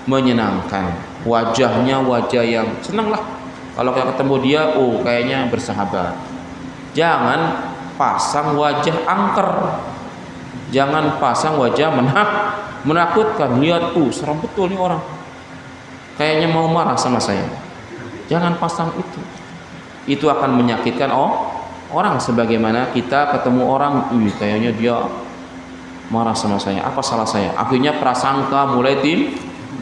menyenangkan. Wajahnya wajah yang senang lah. Kalau kita ketemu dia, oh kayaknya bersahabat. Jangan pasang wajah angker, jangan pasang wajah menakutkan. Lihat, serem betul nih orang, kayaknya mau marah sama saya. Jangan pasang itu. Itu akan menyakitkan orang. Sebagaimana kita ketemu orang, kayaknya dia marah sama saya, apa salah saya? Akhirnya prasangka mulai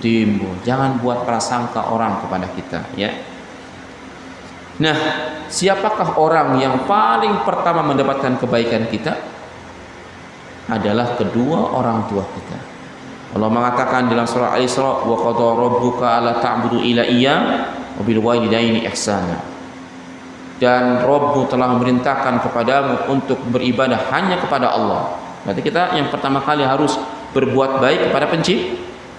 timbul. Jangan buat prasangka orang kepada kita, ya. Nah, siapakah orang yang paling pertama mendapatkan kebaikan kita? Adalah kedua orang tua kita. Allah mengatakan dalam surah Al-Isra, wa qadara rabbuka alla ta'budu illa iyyah wa bil walidaini ihsana. Dan Rabbmu telah memerintahkan kepadamu untuk beribadah hanya kepada Allah. Berarti kita yang pertama kali harus berbuat baik kepada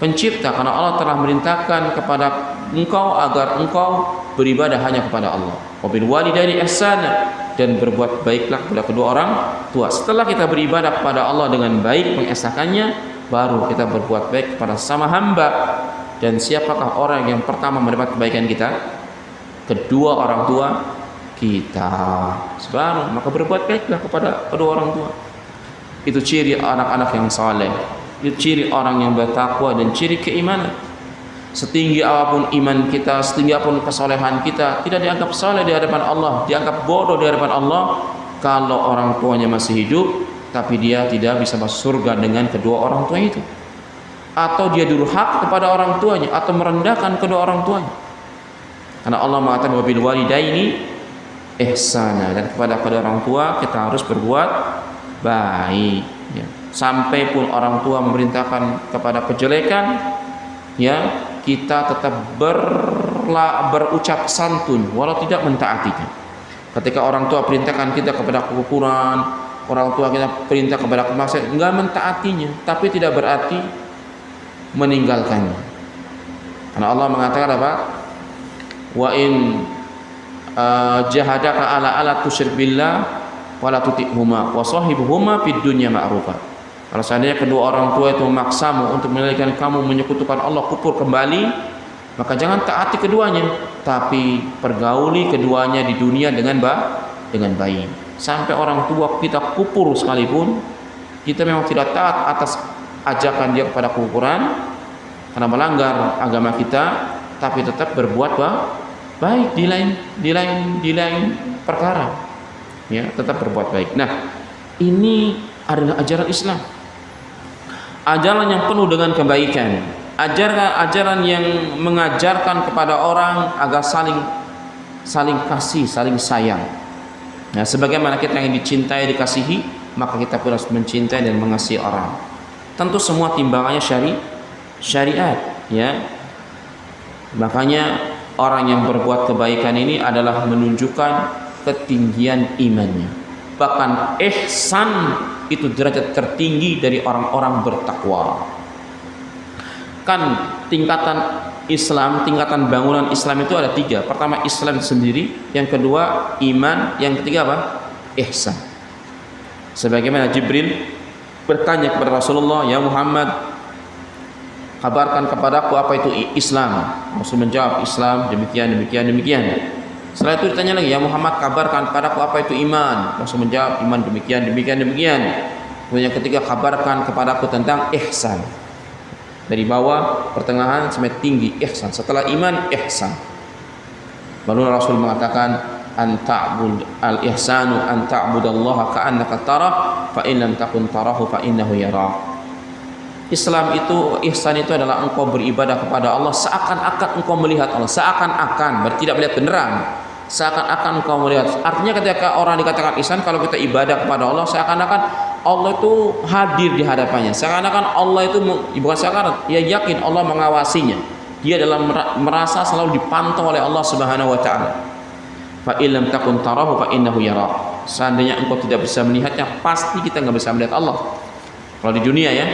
pencipta, karena Allah telah merintahkan kepada engkau agar engkau beribadah hanya kepada Allah. Wa bil walidaini ihsana, dan berbuat baiklah kepada kedua orang tua. Setelah kita beribadah kepada Allah dengan baik, mengesahkannya, baru kita berbuat baik kepada sama hamba. Dan siapakah orang yang pertama mendapat kebaikan kita? Kedua orang tua kita. Subhanallah, maka berbuat baiklah kepada kedua orang tua. Itu ciri anak-anak yang saleh, itu ciri orang yang bertakwa, dan ciri keimanan. Setinggi apapun iman kita, setinggi apapun kesolehan kita, tidak dianggap saleh di hadapan Allah, dianggap bodoh di hadapan Allah kalau orang tuanya masih hidup, tapi dia tidak bisa masuk surga dengan kedua orang tua itu, atau dia durhaka kepada orang tuanya, atau merendahkan kedua orang tuanya. Karena Allah mengatakan wabil walidaini ihsana, dan kepada kedua orang tua kita harus berbuat baik, ya. Sampai pun orang tua memerintahkan kepada kejelekan, ya, kita tetap berucap santun walau tidak mentaatinya. Ketika orang tua perintahkan kita kepada kekufuran, orang tua kita perintah kepada kemaksiatan, enggak mentaatinya, tapi tidak berarti meninggalkannya. Karena Allah mengatakan apa? Wa in jahadaka ala tusyrik billah wala tuti'huma wa sahibuhuma fid dunya ma'rufa. Kalau seandainya kedua orang tua itu memaksamu untuk menjadikan kamu menyekutukan Allah, kufur kembali, maka jangan taati keduanya, tapi pergauli keduanya di dunia dengan baik. Sampai orang tua kita kufur sekalipun, kita memang tidak taat atas ajakan dia kepada kufuran karena melanggar agama kita, tapi tetap berbuat baik di lain perkara, ya, tetap berbuat baik. Nah, ini adalah ajaran Islam, ajaran yang penuh dengan kebaikan, ajaran yang mengajarkan kepada orang agar saling kasih, saling sayang. Nah, sebagaimana kita yang dicintai, dikasihi, maka kita pun harus mencintai dan mengasihi orang. Tentu semua timbangannya syariat, ya. Makanya orang yang berbuat kebaikan ini adalah menunjukkan ketinggian imannya. Bahkan ihsan itu derajat tertinggi dari orang-orang bertakwa. Kan tingkatan Islam, tingkatan bangunan Islam itu ada 3. Pertama Islam sendiri, yang kedua iman, yang ketiga apa? Ihsan. Sebagaimana Jibril bertanya kepada Rasulullah, ya Muhammad, kabarkan kepadaku apa itu Islam. Rasul menjawab, Islam demikian. Setelah itu ditanya lagi, ya Muhammad, kabarkan kepadaku apa itu iman. Rasul menjawab, iman demikian. Kemudian yang ketiga, kabarkan kepadaku tentang ihsan. Dari bawah, pertengahan sampai tinggi, ihsan. Setelah iman, ihsan. Lalu Rasul mengatakan, al-ihsanu an ta'budallaha ka'annaka tarah fa in lam takun tarahu fa innahu yarah. Islam itu, ihsan itu adalah engkau beribadah kepada Allah seakan-akan engkau melihat Allah, seakan-akan, berarti tidak melihat beneran, seakan-akan engkau melihat. Artinya ketika orang dikatakan ihsan, kalau kita ibadah kepada Allah, seakan-akan Allah itu hadir di hadapannya, seakan-akan Allah itu, bukan seakan, dia yakin Allah mengawasinya, dia dalam merasa selalu dipantau oleh Allah Subhanahu wa taala. Fa illam takun tarahu fa innahu yara. Seandainya engkau tidak bisa melihatnya, pasti kita nggak bisa melihat Allah. Kalau di dunia ya,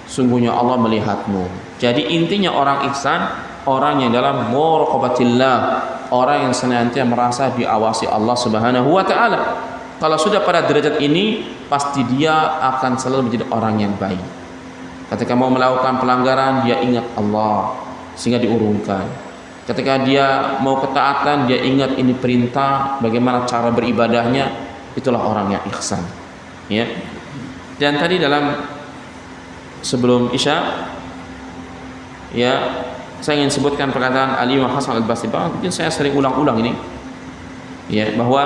sungguhnya Allah melihatmu. Jadi intinya orang ihsan, orang yang dalam muraqabatillah, orang yang senantiasa merasa diawasi Allah Subhanahu wa taala. Kalau sudah pada derajat ini, pasti dia akan selalu menjadi orang yang baik. Ketika mau melakukan pelanggaran, dia ingat Allah sehingga diurungkan. Ketika dia mau ketaatan, dia ingat ini perintah, bagaimana cara beribadahnya, itulah orang yang ihsan. Ya. Dan tadi dalam sebelum Isya, ya, saya ingin sebutkan perkataan Al-Imam Hasan Al-Basri. Mungkin saya sering ulang-ulang ini, ya, bahwa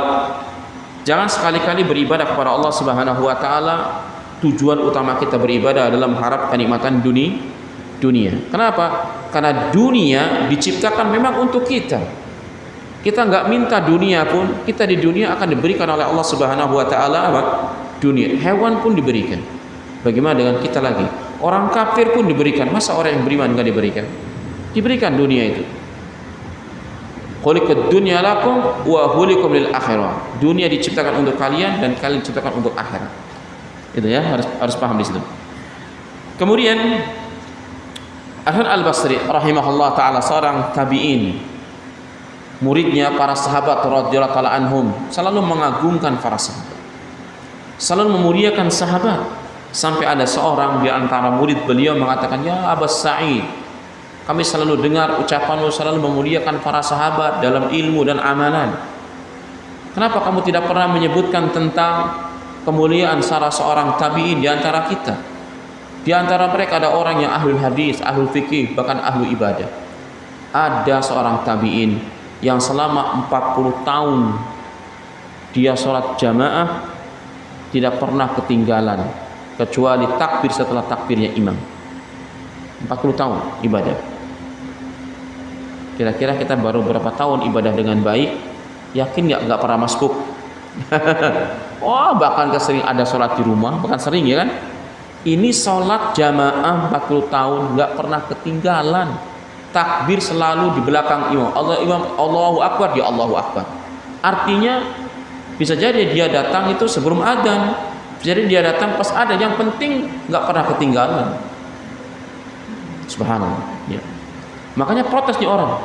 jangan sekali-kali beribadah kepada Allah Subhanahu wa taala tujuan utama kita beribadah adalah mengharap kenikmatan dunia. Kenapa? Karena dunia diciptakan memang untuk kita. Kita nggak minta dunia pun, kita di dunia akan diberikan oleh Allah Subhanahu wa taala apa? Dunia. Hewan pun diberikan. Bagaimana dengan kita lagi? Orang kafir pun diberikan. Masa orang yang beriman nggak diberikan? Diberikan dunia itu. Khuliqad dunya lakum wa khuliqum lil akhirah. Dunia diciptakan untuk kalian dan kalian diciptakan untuk akhirat. Itu ya, harus paham di situ. Kemudian Hasan Al-Basri rahimahullah taala, seorang tabi'in, muridnya para sahabat radhiyallahu taala anhum, selalu mengagungkan para sahabat, selalu memuliakan sahabat, sampai ada seorang di antara murid beliau mengatakan, "Ya Abu Sa'id, kami selalu dengar ucapanmu selalu memuliakan para sahabat dalam ilmu dan amalan. Kenapa kamu tidak pernah menyebutkan tentang kemuliaan salah seorang tabi'in di antara kita? Di antara mereka ada orang yang ahlul hadis, ahlul fikih, bahkan ahlul ibadah." Ada seorang tabi'in yang selama 40 tahun dia sholat jamaah tidak pernah ketinggalan kecuali takbir setelah takbirnya imam. 40 tahun ibadah. Kira-kira kita baru berapa tahun ibadah dengan baik? Yakin nggak pernah masbuk? Oh, bahkan sering ada sholat di rumah, bahkan sering ya kan? Ini sholat jamaah 40 tahun nggak pernah ketinggalan. Takbir selalu di belakang imam. Allahu Akbar, dia Allahu Akbar. Artinya bisa jadi dia datang itu sebelum adzan, jadi dia datang pas ada. Yang penting nggak pernah ketinggalan. Subhanallah. Ya. Makanya protes nih orang.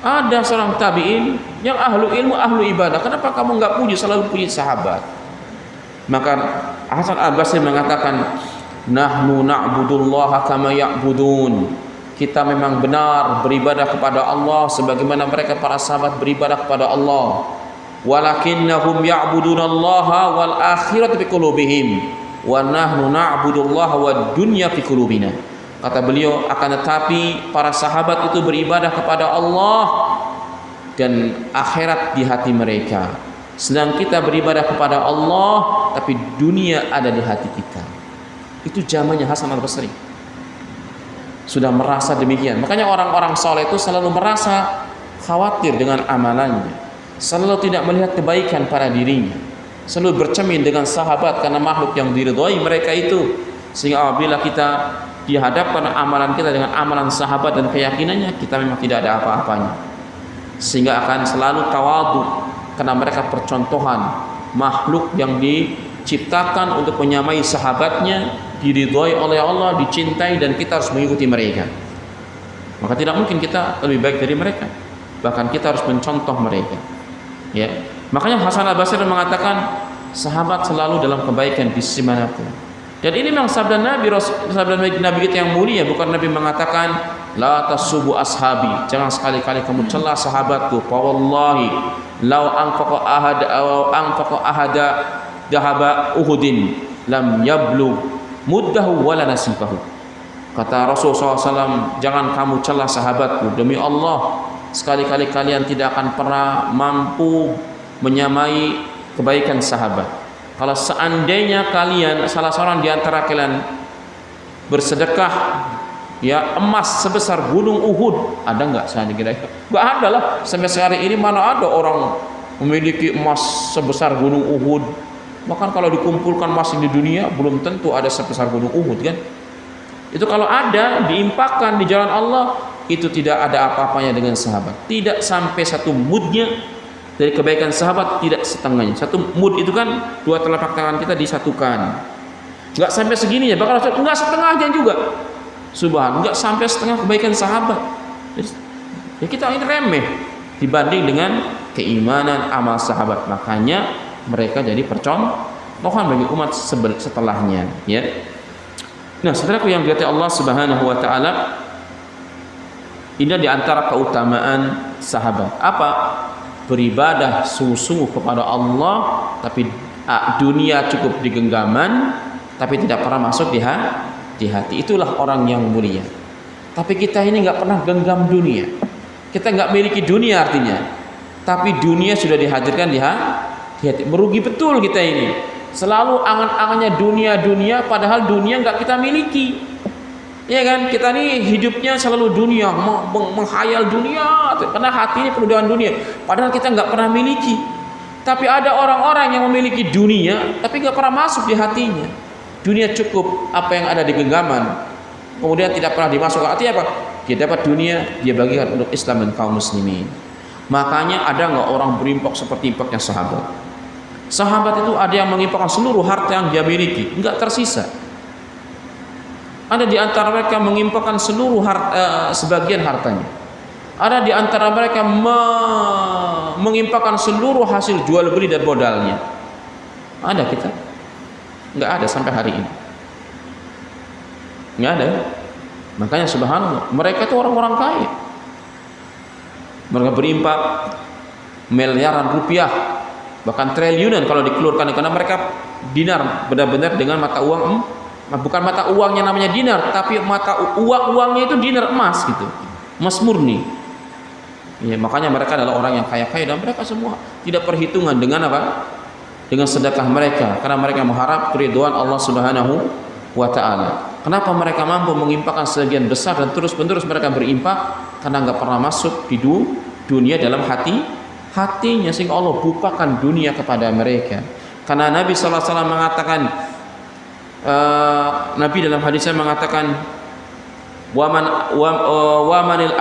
Ada seorang tabi'in yang ahlu ilmu, ahlu ibadah. Kenapa kamu nggak puji, selalu puji sahabat? Maka Hasan Al-Basri mengatakan, "Nahnu na'budullaha kama ya'budun." Kita memang benar beribadah kepada Allah sebagaimana mereka para sahabat beribadah kepada Allah. Walakinnahum ya'budunallaha wal akhirata fi qulubihim wa nahnu na'budullaha wad dunya fi qulubina. Kata beliau, akan tetapi para sahabat itu beribadah kepada Allah dan akhirat di hati mereka. Sedang kita beribadah kepada Allah, tapi dunia ada di hati kita. Itu zamannya Hasan Al-Basri. Sudah merasa demikian. Makanya orang-orang soleh itu selalu merasa khawatir dengan amalannya, selalu tidak melihat kebaikan pada dirinya, selalu bercermin dengan sahabat karena makhluk yang diridhai mereka itu. Sehingga apabila kita dihadapkan amalan kita dengan amalan sahabat dan keyakinannya, kita memang tidak ada apa-apanya. Sehingga akan selalu tawadhu, karena mereka percontohan makhluk yang diciptakan untuk menyamai sahabatnya, diridhai oleh Allah, dicintai, dan kita harus mengikuti mereka. Maka tidak mungkin kita lebih baik dari mereka, bahkan kita harus mencontoh mereka. Ya, makanya Hasan Al-Basri mengatakan sahabat selalu dalam kebaikan di sisi manapun. Dan ini memang sabda Nabi kita yang mulia. Bukan Nabi mengatakan la tasubbu ashabi, jangan sekali-kali kamu celah sahabatku. Fa wallahi law anfaqa ahada dahaba uhudin lam yablugh muddahu wala nasifahu. Kata Rasulullah SAW, jangan kamu celah sahabatku. Demi Allah, sekali-kali kalian tidak akan pernah mampu menyamai kebaikan sahabat. Kalau seandainya kalian, salah seorang di antara kalian bersedekah ya emas sebesar gunung Uhud, ada nggak saya kira? Nggak ada lah. Sampai sehari ini mana ada orang memiliki emas sebesar gunung Uhud. Bahkan kalau dikumpulkan emas di dunia belum tentu ada sebesar gunung Uhud kan. Itu kalau ada diimpakkan di jalan Allah, itu tidak ada apa-apanya dengan sahabat. Tidak sampai satu mudnya dari kebaikan sahabat, tidak setengahnya. Satu mud itu kan 2 telapak tangan kita disatukan. Enggak sampai segininya, bahkan enggak setengahnya juga. Subhan, enggak sampai setengah kebaikan sahabat. Jadi, ya kita ini remeh dibanding dengan keimanan amal sahabat. Makanya mereka jadi percontohan bagi umat setelahnya, ya. Nah, saudaraku yang dirahmati Allah Subhanahu wa taala, ini di antara keutamaan sahabat. Apa? Beribadah sungguh-sungguh kepada Allah, tapi dunia cukup di genggaman, tapi tidak pernah masuk di hati. Itulah orang yang mulia. Tapi kita ini nggak pernah genggam dunia. Kita nggak miliki dunia artinya. Tapi dunia sudah dihadirkan di hati. Merugi betul kita ini. Selalu angan-angannya dunia, padahal dunia nggak kita miliki. Ya kan, kita ini hidupnya selalu dunia, menghayal dunia, karena hatinya penuh dengan dunia. Padahal kita nggak pernah miliki. Tapi ada orang-orang yang memiliki dunia, tapi nggak pernah masuk di hatinya. Dunia cukup apa yang ada di genggaman, kemudian tidak pernah dimasukkan. Artinya apa? Dia dapat dunia, dia bagikan untuk Islam dan kaum muslimin. Makanya ada nggak orang berimpok seperti impaknya sahabat? Sahabat itu ada yang mengimpakkan seluruh harta yang dia miliki, nggak tersisa. Ada di antara mereka mengimpakkan seluruh sebagian hartanya. Ada di antara mereka mengimpakkan seluruh hasil jual beli dan modalnya. Ada kita? Nggak ada sampai hari ini. Nggak ada. Makanya subhanallah, mereka itu orang-orang kaya. Mereka berimpak miliaran rupiah, bahkan triliunan kalau dikeluarkan, karena mereka dinar benar-benar dengan mata uang, bukan mata uangnya namanya dinar, tapi mata uangnya itu dinar emas gitu, emas murni. Ya, makanya mereka adalah orang yang kaya-kaya, dan mereka semua tidak perhitungan dengan apa? Dengan sedekah mereka, karena mereka mengharap keridhaan Allah Subhanahu wa taala. Kenapa mereka mampu mengimpakkan sebagian besar dan terus-menerus mereka berimpak? Karena nggak pernah masuk di dunia dalam hatinya, sehingga Allah bukakan dunia kepada mereka. Karena Nabi sallallahu alaihi wasallam mengatakan, Nabi dalam hadisnya mengatakan, wamanil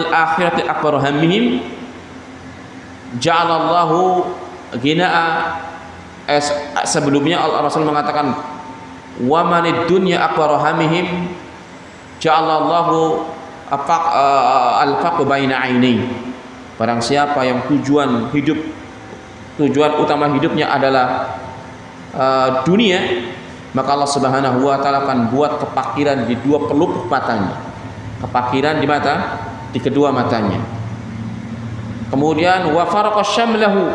akhirati akbaru hammihim ja'alallahu ghina'a. Sebelumnya Rasul mengatakan, wamanid dunya akbaru hammihim ja'alallahu al-faqru baina ainihi. Barang siapa yang tujuan utama hidupnya adalah dunia, maka Allah Subhanahu wa taala akan buat kepakiran di dua pelupuk matanya. Kepakiran di mata, di kedua matanya. Kemudian wa faraqa syamlahu,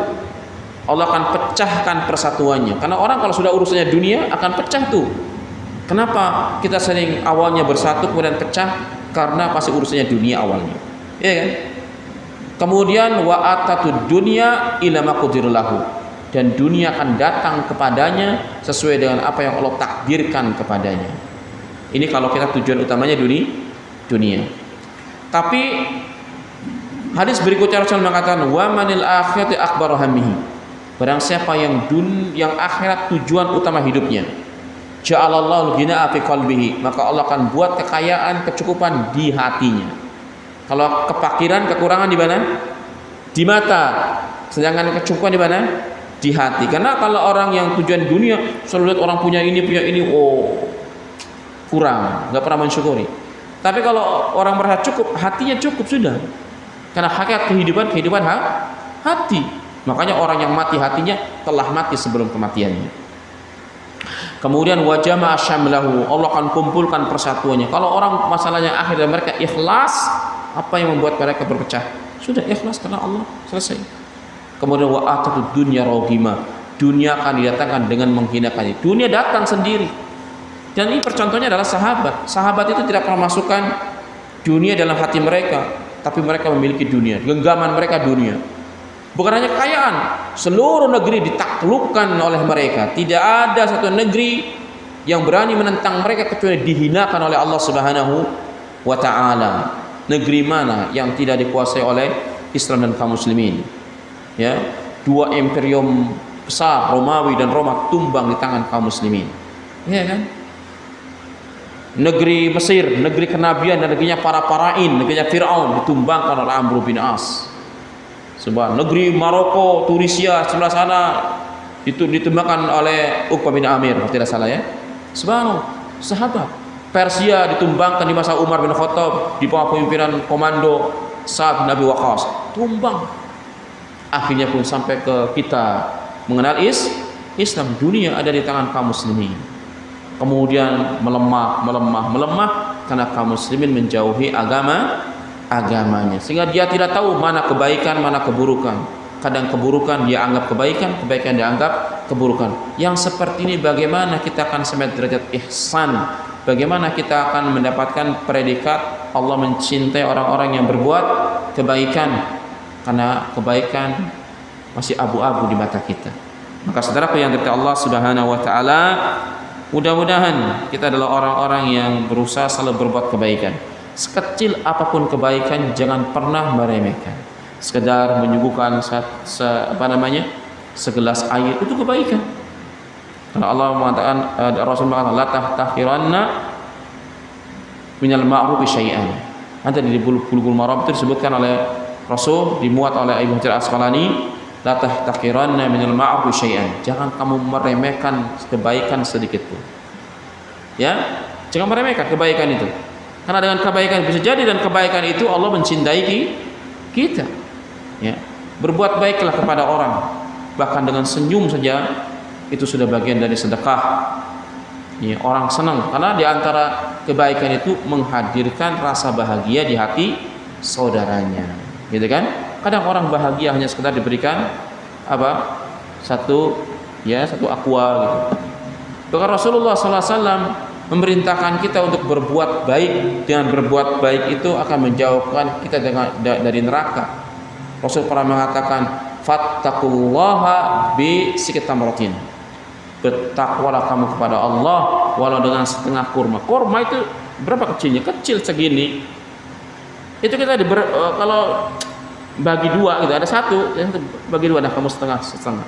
Allah akan pecahkan persatuannya. Karena orang kalau sudah urusannya dunia akan pecah tuh. Kenapa kita sering awalnya bersatu kemudian pecah? Karena pasti urusannya dunia awalnya. Iya kan? Kemudian wa atatud dunya ila ma qadirallahu, dan dunia akan datang kepadanya sesuai dengan apa yang Allah takdirkan kepadanya. Ini kalau kita tujuan utamanya dunia. Tapi hadis berikutnya Rasul mengatakan, wa manil akhirati akbaru hammihi, barang siapa yang akhirat tujuan utama hidupnya, ja'alallahu al-ghina'a fi qalbihi, maka Allah akan buat kekayaan, kecukupan di hatinya. Kalau kepakiran, kekurangan di mana? Di mata. Sedangkan kecukupan di mana? Di hati. Karena kalau orang yang tujuan dunia selalu lihat orang punya ini, oh kurang, nggak pernah mensyukuri. Tapi kalau orang merasa cukup, hatinya cukup sudah. Karena hakikat kehidupan hati. Makanya orang yang mati hatinya telah mati sebelum kematiannya. Kemudian wajah ma'asyamlahu, Allah akan kumpulkan persatuannya. Kalau orang masalahnya akhir dan mereka ikhlas, apa yang membuat mereka berpecah? Sudah ikhlas karena Allah, selesai. Kemudian wa atatud dunya raghima, dunia akan didatangkan dengan menghinakannya. Dunia datang sendiri. Dan ini percontohnya adalah sahabat. Sahabat itu tidak pernah masukkan dunia dalam hati mereka, tapi mereka memiliki dunia. Genggaman mereka dunia. Bukan hanya kekayaan, seluruh negeri ditaklukkan oleh mereka. Tidak ada satu negeri yang berani menentang mereka kecuali dihinakan oleh Allah Subhanahu wa taala. Negeri mana yang tidak dikuasai oleh Islam dan kaum muslimin? Ya, dua imperium besar Romawi dan Roma tumbang di tangan kaum muslimin. Ya kan? Negeri Mesir, negeri kenabian dan negerinya para parain, negerinya Firaun ditumbangkan oleh Amr bin As. Sebab negeri Maroko, Tunisia sebelah sana itu ditumbangkan oleh Uqbah bin Amir, kalau tidak salah ya. Subhanallah, sahabat. Persia ditumbangkan di masa Umar bin Khattab di bawah pemimpinan komando Sa'ad bin Abi Waqqas, tumbang. Akhirnya pun sampai ke kita mengenal Islam, dunia ada di tangan kaum muslimin. Kemudian melemah karena kaum muslimin menjauhi agamanya, sehingga dia tidak tahu mana kebaikan, mana keburukan. Kadang keburukan dia anggap kebaikan, kebaikan dia anggap keburukan. Yang seperti ini bagaimana kita akan sampai derajat ihsan? Bagaimana kita akan mendapatkan predikat Allah mencintai orang-orang yang berbuat kebaikan? Karena kebaikan masih abu-abu di mata kita. Maka saudaraku yang dirahmati Allah Subhanahu wa taala, mudah-mudahan kita adalah orang-orang yang berusaha selalu berbuat kebaikan. Sekecil apapun kebaikan jangan pernah meremehkan. Sekedar menyuguhkan segelas air itu kebaikan. Karena Allah mengatakan, Rasul mengatakan, la tahtaqiranna minal ma'rufi syai'an. Nanti di Bulughul Maram itu disebutkan oleh Rasul, dimuat oleh Ibnu Hajar Asqalani, la tahtaqiranna minal ma'rufi syai'an. Jangan kamu meremehkan kebaikan sedikit pun. Ya, jangan meremehkan kebaikan itu. Karena dengan kebaikan bisa jadi, dan kebaikan itu Allah mencintai kita. Ya, berbuat baiklah kepada orang, bahkan dengan senyum saja itu sudah bagian dari sedekah. Ya, orang senang karena di antara kebaikan itu menghadirkan rasa bahagia di hati saudaranya, gitu kan? Kadang orang bahagia hanya sekedar diberikan satu aqua gitu. Bahkan Rasulullah SAW memerintahkan kita untuk berbuat baik. Dengan berbuat baik itu akan menjauhkan kita dari neraka. Rasul pernah mengatakan, fattaqullaha bi sikit tamratin. Bertakwalah kamu kepada Allah walau dengan setengah kurma. Kurma itu berapa kecilnya? Kecil segini. Itu kita kalau bagi dua gitu, ada satu, bagi dua, kamu setengah.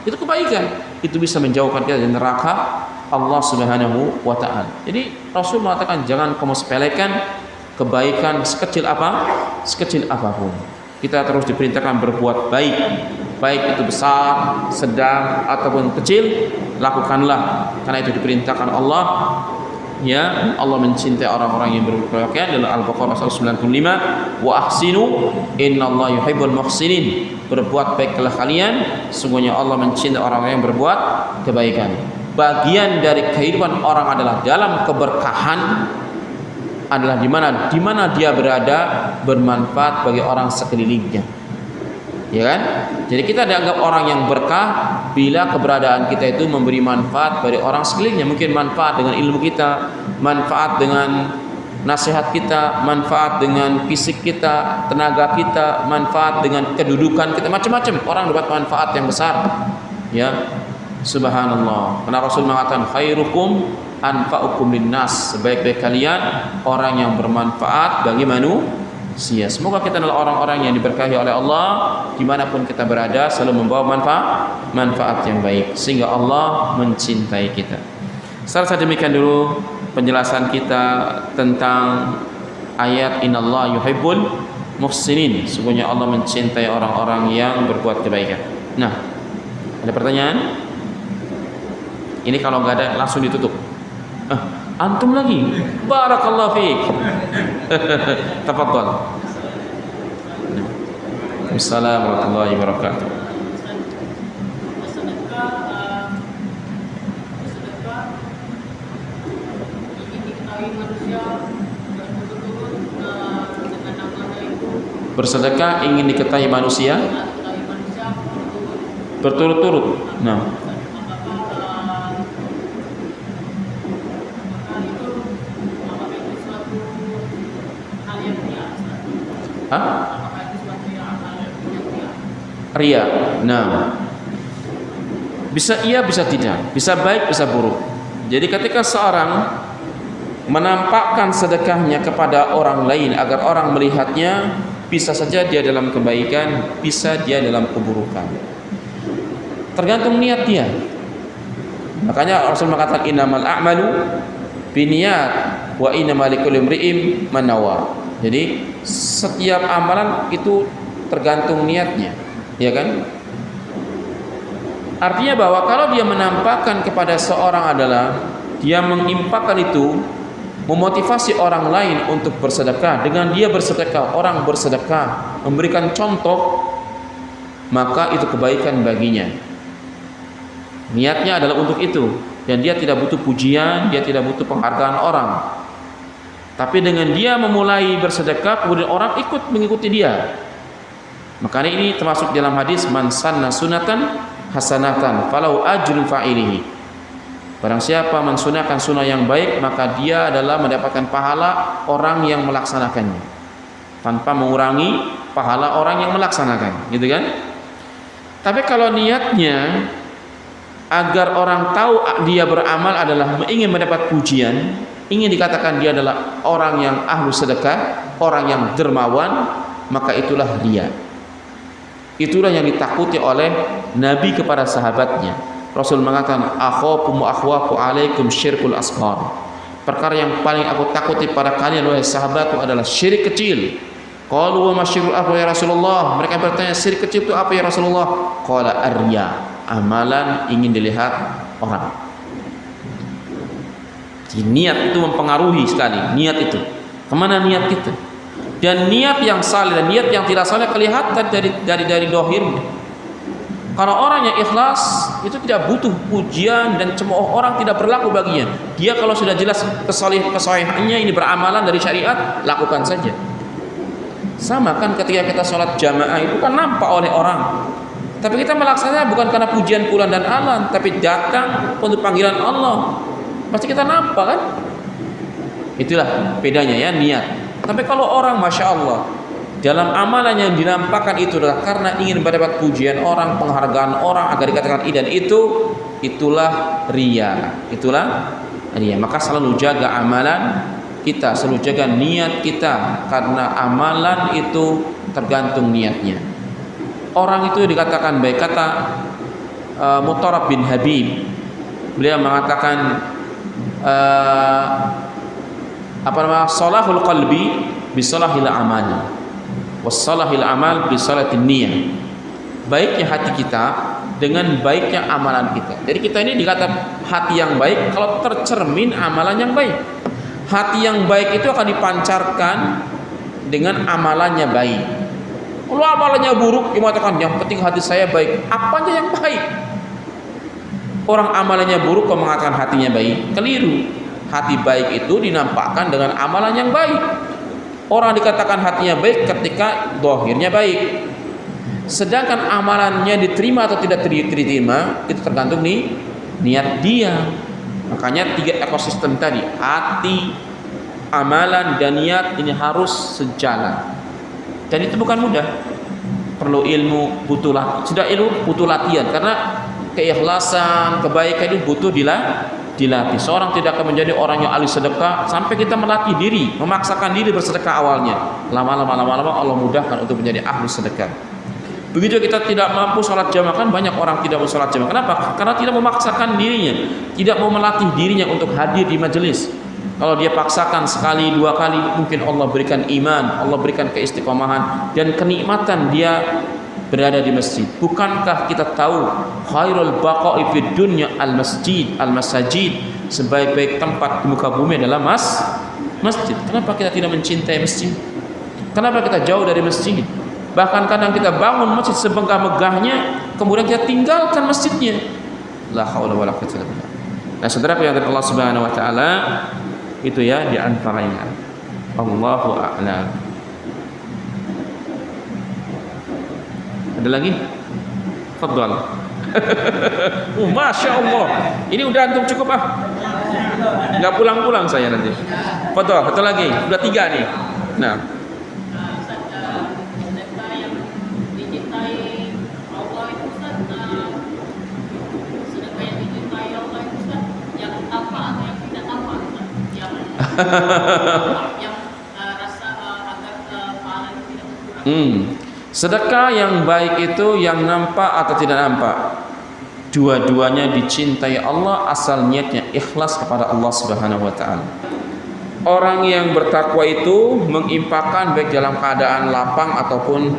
Itu kebaikan. Itu bisa menjauhkan kita dari neraka Allah Subhanahu wa taala. Jadi Rasul mengatakan jangan kamu sepelekan kebaikan sekecil apapun. Kita terus diperintahkan berbuat baik, baik itu besar, sedang ataupun kecil, lakukanlah karena itu diperintahkan Allah. Ya, Allah mencintai orang-orang yang berbuat kebaikan. Dalam Al-Baqarah 195, wa ahsinu innallaha yuhibbul muhsinin. Berbuat baiklah kalian, sungguhnya Allah mencintai orang-orang yang berbuat kebaikan. Bagian dari kehidupan orang adalah dalam keberkahan adalah di mana dia berada bermanfaat bagi orang sekelilingnya. Ya kan? Jadi kita dianggap orang yang berkah bila keberadaan kita itu memberi manfaat bagi orang sekelilingnya. Mungkin manfaat dengan ilmu kita, manfaat dengan nasihat kita, manfaat dengan fisik kita, tenaga kita, manfaat dengan kedudukan kita, macam-macam. Orang dapat manfaat yang besar. Ya, subhanallah. Karena Rasul mengatakan khairukum anfa'ukum linnas. Sebaik-baik kalian orang yang bermanfaat bagi manusia. Semoga kita adalah orang-orang yang diberkahi oleh Allah dimanapun kita berada, selalu membawa manfaat yang baik sehingga Allah mencintai kita. Setelah demikian dulu penjelasan kita tentang ayat innallaha yuhibbul muhsinin. Sungguhnya Allah mencintai orang-orang yang berbuat kebaikan. Nah, ada pertanyaan? Ini kalau nggak ada langsung ditutup. Antum lagi. Barakallahu fiik. Tafadhal. Assalamualaikum warahmatullahi wabarakatuh. Bersedekah ingin diketahui manusia berturut-turut. Nah, ria. Nah, bisa iya bisa tidak, bisa baik bisa buruk. Jadi ketika seorang menampakkan sedekahnya kepada orang lain agar orang melihatnya, bisa saja dia dalam kebaikan, bisa dia dalam keburukan. Tergantung niat dia. Makanya Rasul mengatakan innamal a'malu binniyat wa innamal likulli imri'in ma nawa. Jadi setiap amalan itu tergantung niatnya, ya kan? Artinya bahwa kalau dia menampakkan kepada seorang adalah dia mengimpakkan itu, memotivasi orang lain untuk bersedekah. Dengan dia bersedekah, orang bersedekah, memberikan contoh, maka itu kebaikan baginya. Niatnya adalah untuk itu, dan dia tidak butuh pujian, dia tidak butuh penghargaan orang. Tapi dengan dia memulai bersedekah, kemudian orang ikut mengikuti dia. Makanya ini termasuk dalam hadis man sanna sunatan hasanatan falau ajrul fa'ilihi. Barang siapa mensunahkan sunnah yang baik, maka dia adalah mendapatkan pahala orang yang melaksanakannya tanpa mengurangi pahala orang yang melaksanakan, gitu kan? Tapi kalau niatnya agar orang tahu dia beramal adalah ingin mendapat pujian, ingin dikatakan dia adalah orang yang ahlu sedekah, orang yang dermawan, maka itulah riya. Itulah yang ditakuti oleh Nabi kepada sahabatnya. Rasul mengatakan akhakum wa akhwafu alaikum syirkul asghar. Perkara yang paling aku takuti pada kalian wahai sahabatku adalah syirik kecil. Qalu wa ma syirkul akbar ya Rasulullah. Mereka bertanya, syirik kecil itu apa ya Rasulullah? Qala arya, amalan ingin dilihat orang. Jadi, niat itu mempengaruhi sekali. Niat itu kemana niat kita? Dan niat yang saleh dan niat yang tidak saleh kelihatan dari dohirnya. Kalau orang yang ikhlas itu tidak butuh pujian dan cemooh orang, tidak berlaku baginya. Dia kalau sudah jelas kesolehannya ini beramalan dari syariat, lakukan saja. Sama kan ketika kita sholat jamaah itu kan nampak oleh orang, tapi kita melaksanakannya bukan karena pujian bulan dan alam, tapi datang untuk panggilan Allah, pasti kita nampak kan. Itulah bedanya ya, niat. Tapi kalau orang Masya Allah dalam amalan yang dinampakkan itu adalah karena ingin mendapat pujian orang, penghargaan orang agar dikatakan dan itu, itulah riya. Itulah riya. Maka selalu jaga amalan kita, selalu jaga niat kita, karena amalan itu tergantung niatnya. Orang itu dikatakan baik. Kata Mutarab bin Habib, beliau mengatakan salahul qalbi bisalahil amali wassalahil amal bisalatin niyah. Baiknya hati kita dengan baiknya amalan kita. Jadi kita ini dikata hati yang baik kalau tercermin amalan yang baik. Hati yang baik itu akan dipancarkan dengan amalannya baik. Kalau amalannya buruk, dia mengatakan yang penting hati saya baik. Apanya yang baik? Orang amalannya buruk kok mengatakan hatinya baik, keliru. Hati baik itu dinampakkan dengan amalan yang baik. Orang dikatakan hatinya baik ketika dohirnya baik. Sedangkan amalannya diterima atau tidak diterima itu tergantung nih niat dia. Makanya 3 ekosistem tadi, hati, amalan, dan niat ini harus sejalan. Dan itu bukan mudah. Perlu ilmu, butuh latihan. Sudah ilmu, butuh latihan. Karena keikhlasan, kebaikan itu butuh dilatih. Seorang tidak akan menjadi orang yang ahli sedekah sampai kita melatih diri, memaksakan diri bersedekah awalnya. Lama-lama Allah mudahkan untuk menjadi ahli sedekah. Begitu kita tidak mampu sholat jamaah, kan banyak orang tidak mau sholat jamaah. Kenapa? Karena tidak memaksakan dirinya, tidak mau melatih dirinya untuk hadir di majelis. Kalau dia paksakan sekali, 2 kali, mungkin Allah berikan iman, Allah berikan keistiqomahan dan kenikmatan dia berada di masjid. Bukankah kita tahu khairul baqa'i fid dunya al-masajid, sebaik-baik tempat di muka bumi adalah masjid. Kenapa kita tidak mencintai masjid? Kenapa kita jauh dari masjid? Bahkan kadang kita bangun masjid sebegah-megahnya, kemudian kita tinggalkan masjidnya. La haula wala quwwata illa billah. Nah, saudara yang dari Allah Subhanahu wa taala, itu ya di antaranya. Allahu a'lam. Ada lagi? Fadhal. Masya Allah. Ini udah antum cukup nggak pulang-pulang saya nanti. Fadhal, satu lagi. Udah 3 nih. Nah. Yang rasa agar pahala itu tidak berkurang. Sedekah yang baik itu yang nampak atau tidak nampak, dua-duanya dicintai Allah asal niatnya ikhlas kepada Allah Subhanahu wa taala. Orang yang bertakwa itu mengimpakkan baik dalam keadaan lapang ataupun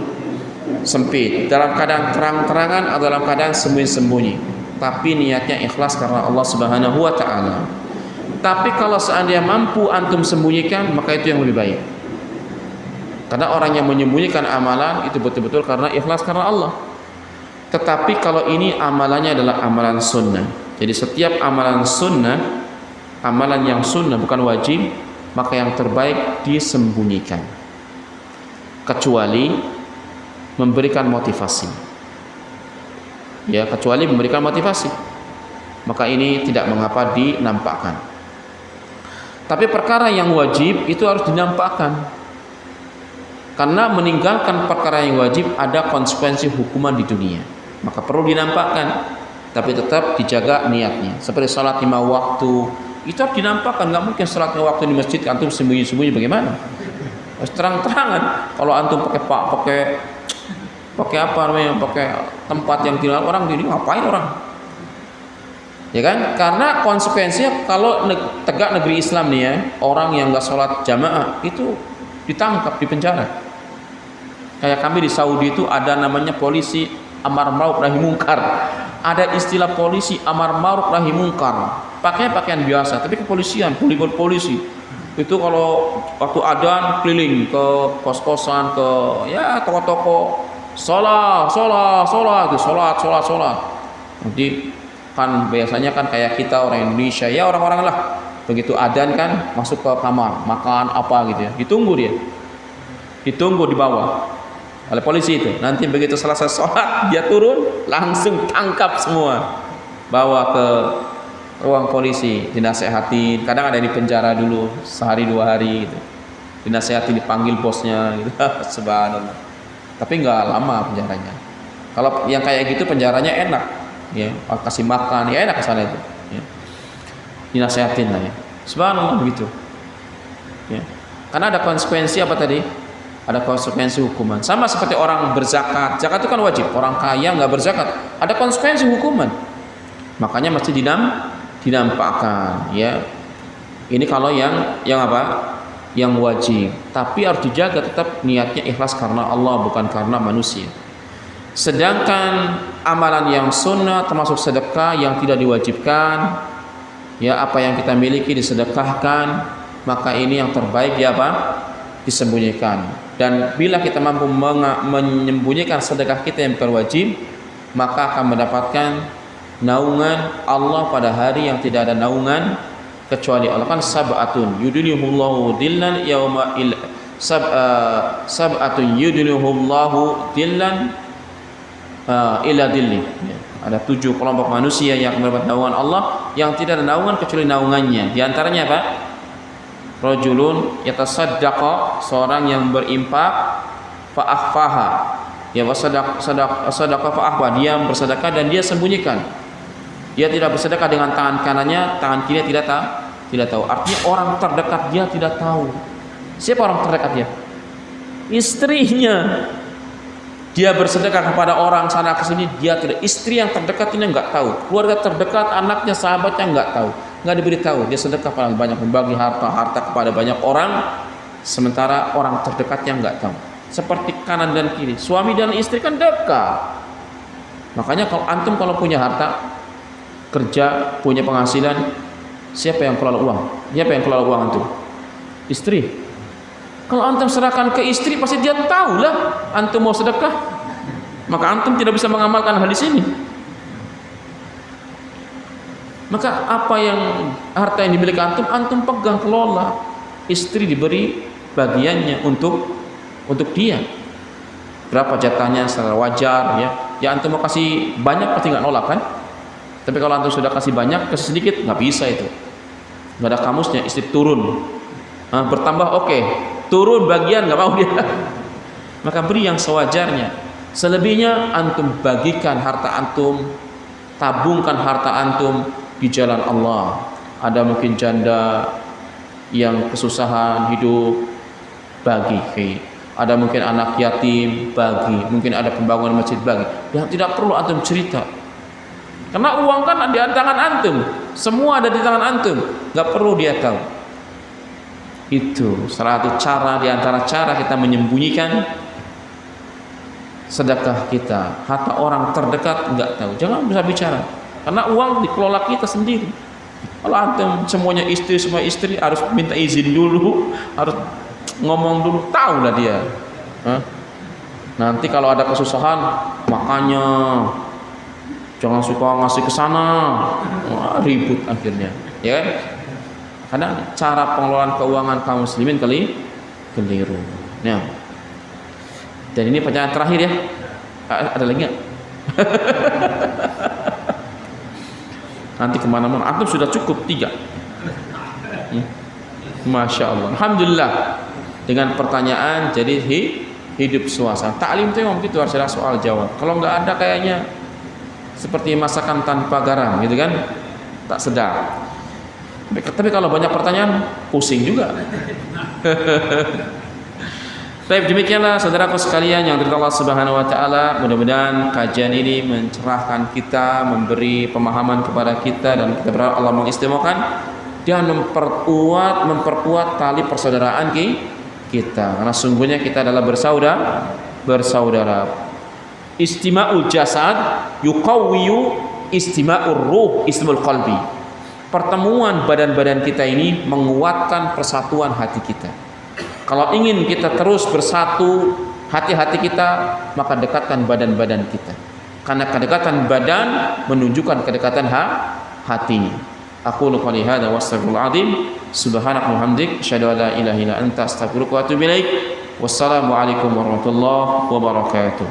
sempit, dalam keadaan terang-terangan atau dalam keadaan sembunyi-sembunyi, tapi niatnya ikhlas karena Allah Subhanahu wa taala. Tapi kalau seandainya mampu antum sembunyikan, maka itu yang lebih baik. Karena orang yang menyembunyikan amalan itu betul-betul karena ikhlas karena Allah. Tetapi kalau ini amalannya adalah amalan sunnah, jadi setiap amalan sunnah, amalan yang sunnah bukan wajib, maka yang terbaik disembunyikan, kecuali memberikan motivasi. Ya, kecuali memberikan motivasi, maka ini tidak mengapa dinampakkan. Tapi perkara yang wajib itu harus dinampakkan, karena meninggalkan perkara yang wajib ada konsekuensi hukuman di dunia, maka perlu dinampakkan, tapi tetap dijaga niatnya. Seperti salat 5 waktu itu harus dinampakkan, nggak mungkin salatnya waktu di masjid antum sembunyi-sembunyi, bagaimana? Harus terang-terangan. Kalau antum pakai apa namanya, pakai tempat yang tidak orang, jadi ngapain orang? Ya kan? Karena konsekuensinya kalau tegak negeri Islam nih ya, orang yang nggak sholat jamaah itu ditangkap, dipenjara. Kayak kami di Saudi itu ada namanya polisi amar ma'ruf nahi mungkar. Ada istilah polisi amar ma'ruf nahi mungkar. Pakai pakaian biasa, tapi kepolisian, polisi. Itu kalau waktu adzan keliling ke kos-kosan, ke ya toko-toko, sholat. Nanti kan biasanya kan kayak kita orang Indonesia, ya orang-orang lah, begitu adzan kan masuk ke kamar, makan apa gitu ya, ditunggu di bawah oleh polisi itu. Nanti begitu selesai sholat dia turun, langsung tangkap semua, bawa ke ruang polisi, dinasehatin. Kadang ada di penjara dulu sehari 2 hari gitu, dinasehatin, dipanggil bosnya gitu. Subhanallah. Tapi nggak lama penjaranya. Kalau yang kayak gitu penjaranya enak ya, kasih makan ya, enak kesana itu ya. Dinasehatin lah ya. Subhanallah begitu ya. Karena ada konsekuensi apa tadi? Ada konsekuensi hukuman. Sama seperti orang berzakat. Zakat itu kan wajib. Orang kaya nggak berzakat, ada konsekuensi hukuman. Makanya mesti dinampakkan ya. Ini kalau yang apa? Yang wajib. Tapi harus dijaga tetap niatnya ikhlas karena Allah, bukan karena manusia. Sedangkan amalan yang sunnah termasuk sedekah yang tidak diwajibkan, ya apa yang kita miliki disedekahkan, maka ini yang terbaik ya apa? Disembunyikan. Dan bila kita mampu menyembunyikan sedekah kita yang bukan wajib, maka akan mendapatkan naungan Allah pada hari yang tidak ada naungan kecuali Allah. Kan sab'atun yudhilluhullahu dhillan yauma sab'atun yudhilluhullahu dhillan ila dhilli. Ada 7 kelompok manusia yang mendapat naungan Allah yang tidak ada naungan kecuali naungannya. Di antaranya apa? Rajulun yatasaddaqa, seorang yang berimpak, fa akhfaha, ya sadaqa fa akhfa, dia bersedekah dan dia sembunyikan. Dia tidak bersedekah dengan tangan kanannya, tangan kiri tidak tahu. Artinya orang terdekat dia tidak tahu. Siapa orang terdekat dia? Istrinya. Dia bersedekah kepada orang sana kesini, dia tidak. Istri yang terdekat ini enggak tahu. Keluarga terdekat, anaknya, sahabatnya enggak tahu. Enggak diberitahu. Dia sedekah paling banyak, membagi harta kepada banyak orang, sementara orang terdekatnya enggak tahu. Seperti kanan dan kiri, suami dan istri kan dekat. Makanya kalau antum punya harta, kerja, punya penghasilan, siapa yang kelola uang? Siapa yang kelola uang antum? Istri. Kalau antum serahkan ke istri, pasti dia tahu lah antum mau sedekah. Maka antum tidak bisa mengamalkan hadis ini. Maka apa yang harta yang dimiliki antum pegang, kelola. Istri diberi bagiannya untuk dia. Berapa jatahnya secara wajar ya. Ya antum mau kasih banyak pasti nggak nolak kan? Tapi kalau antum sudah kasih banyak, kasih sedikit nggak bisa itu. Nggak ada kamusnya, istri turun. Bertambah oke. Turun bagian nggak mau dia. Maka beri yang sewajarnya. Selebihnya antum bagikan harta antum, tabungkan harta antum di jalan Allah. Ada mungkin janda yang kesusahan hidup, bagi. Ada mungkin anak yatim, bagi. Mungkin ada pembangunan masjid, bagi. Yang tidak perlu antum cerita. Karena uang kan di tangan antum. Semua ada di tangan antum. Gak perlu dia tahu. Itu salah satu cara di antara cara kita menyembunyikan sedekah kita. Harta orang terdekat nggak tahu. Jangan bisa bicara. Karena uang dikelola kita sendiri. Kalau antum semuanya istri, semua istri harus minta izin dulu, harus ngomong dulu, tahu lah dia. Nanti kalau ada kesusahan, makanya jangan suka ngasih ke sana, ribut akhirnya, ya kan? Karena cara pengelolaan keuangan kaum muslimin keliru. Nah, dan ini pertanyaan terakhir ya. Ada lagi nggak? Nanti kemana-mana. Antum sudah cukup 3. Masya Allah. Alhamdulillah. Dengan pertanyaan jadi hidup suasana. Taklim itu memang gitu, harus ada soal jawab. Kalau nggak ada kayaknya seperti masakan tanpa garam gitu kan, tak sedap. Tapi kalau banyak pertanyaan pusing juga. Baik, demikianlah saudaraku sekalian yang dirahmati Allah Subhanahu wa taala. Mudah-mudahan kajian ini mencerahkan kita, memberi pemahaman kepada kita, dan kita berharap Allah mengistimewakan dan memperkuat tali persaudaraan kita. Karena sungguhnya kita adalah bersaudara. Istima'ul jasad yuqawwiyu istima'ur ruh ismul qalbi. Pertemuan badan-badan kita ini menguatkan persatuan hati kita. Kalau ingin kita terus bersatu hati-hati kita, maka dekatkan badan-badan kita. Karena kedekatan badan menunjukkan kedekatan hati. Aqulu qouli hadza wa astaghfirul azim. Subhanaka wa hamdik, asyhadu an la ilaha illa anta, astaghfiruka wa atubu ilaik. Wassalamu alaikum warahmatullahi wabarakatuh.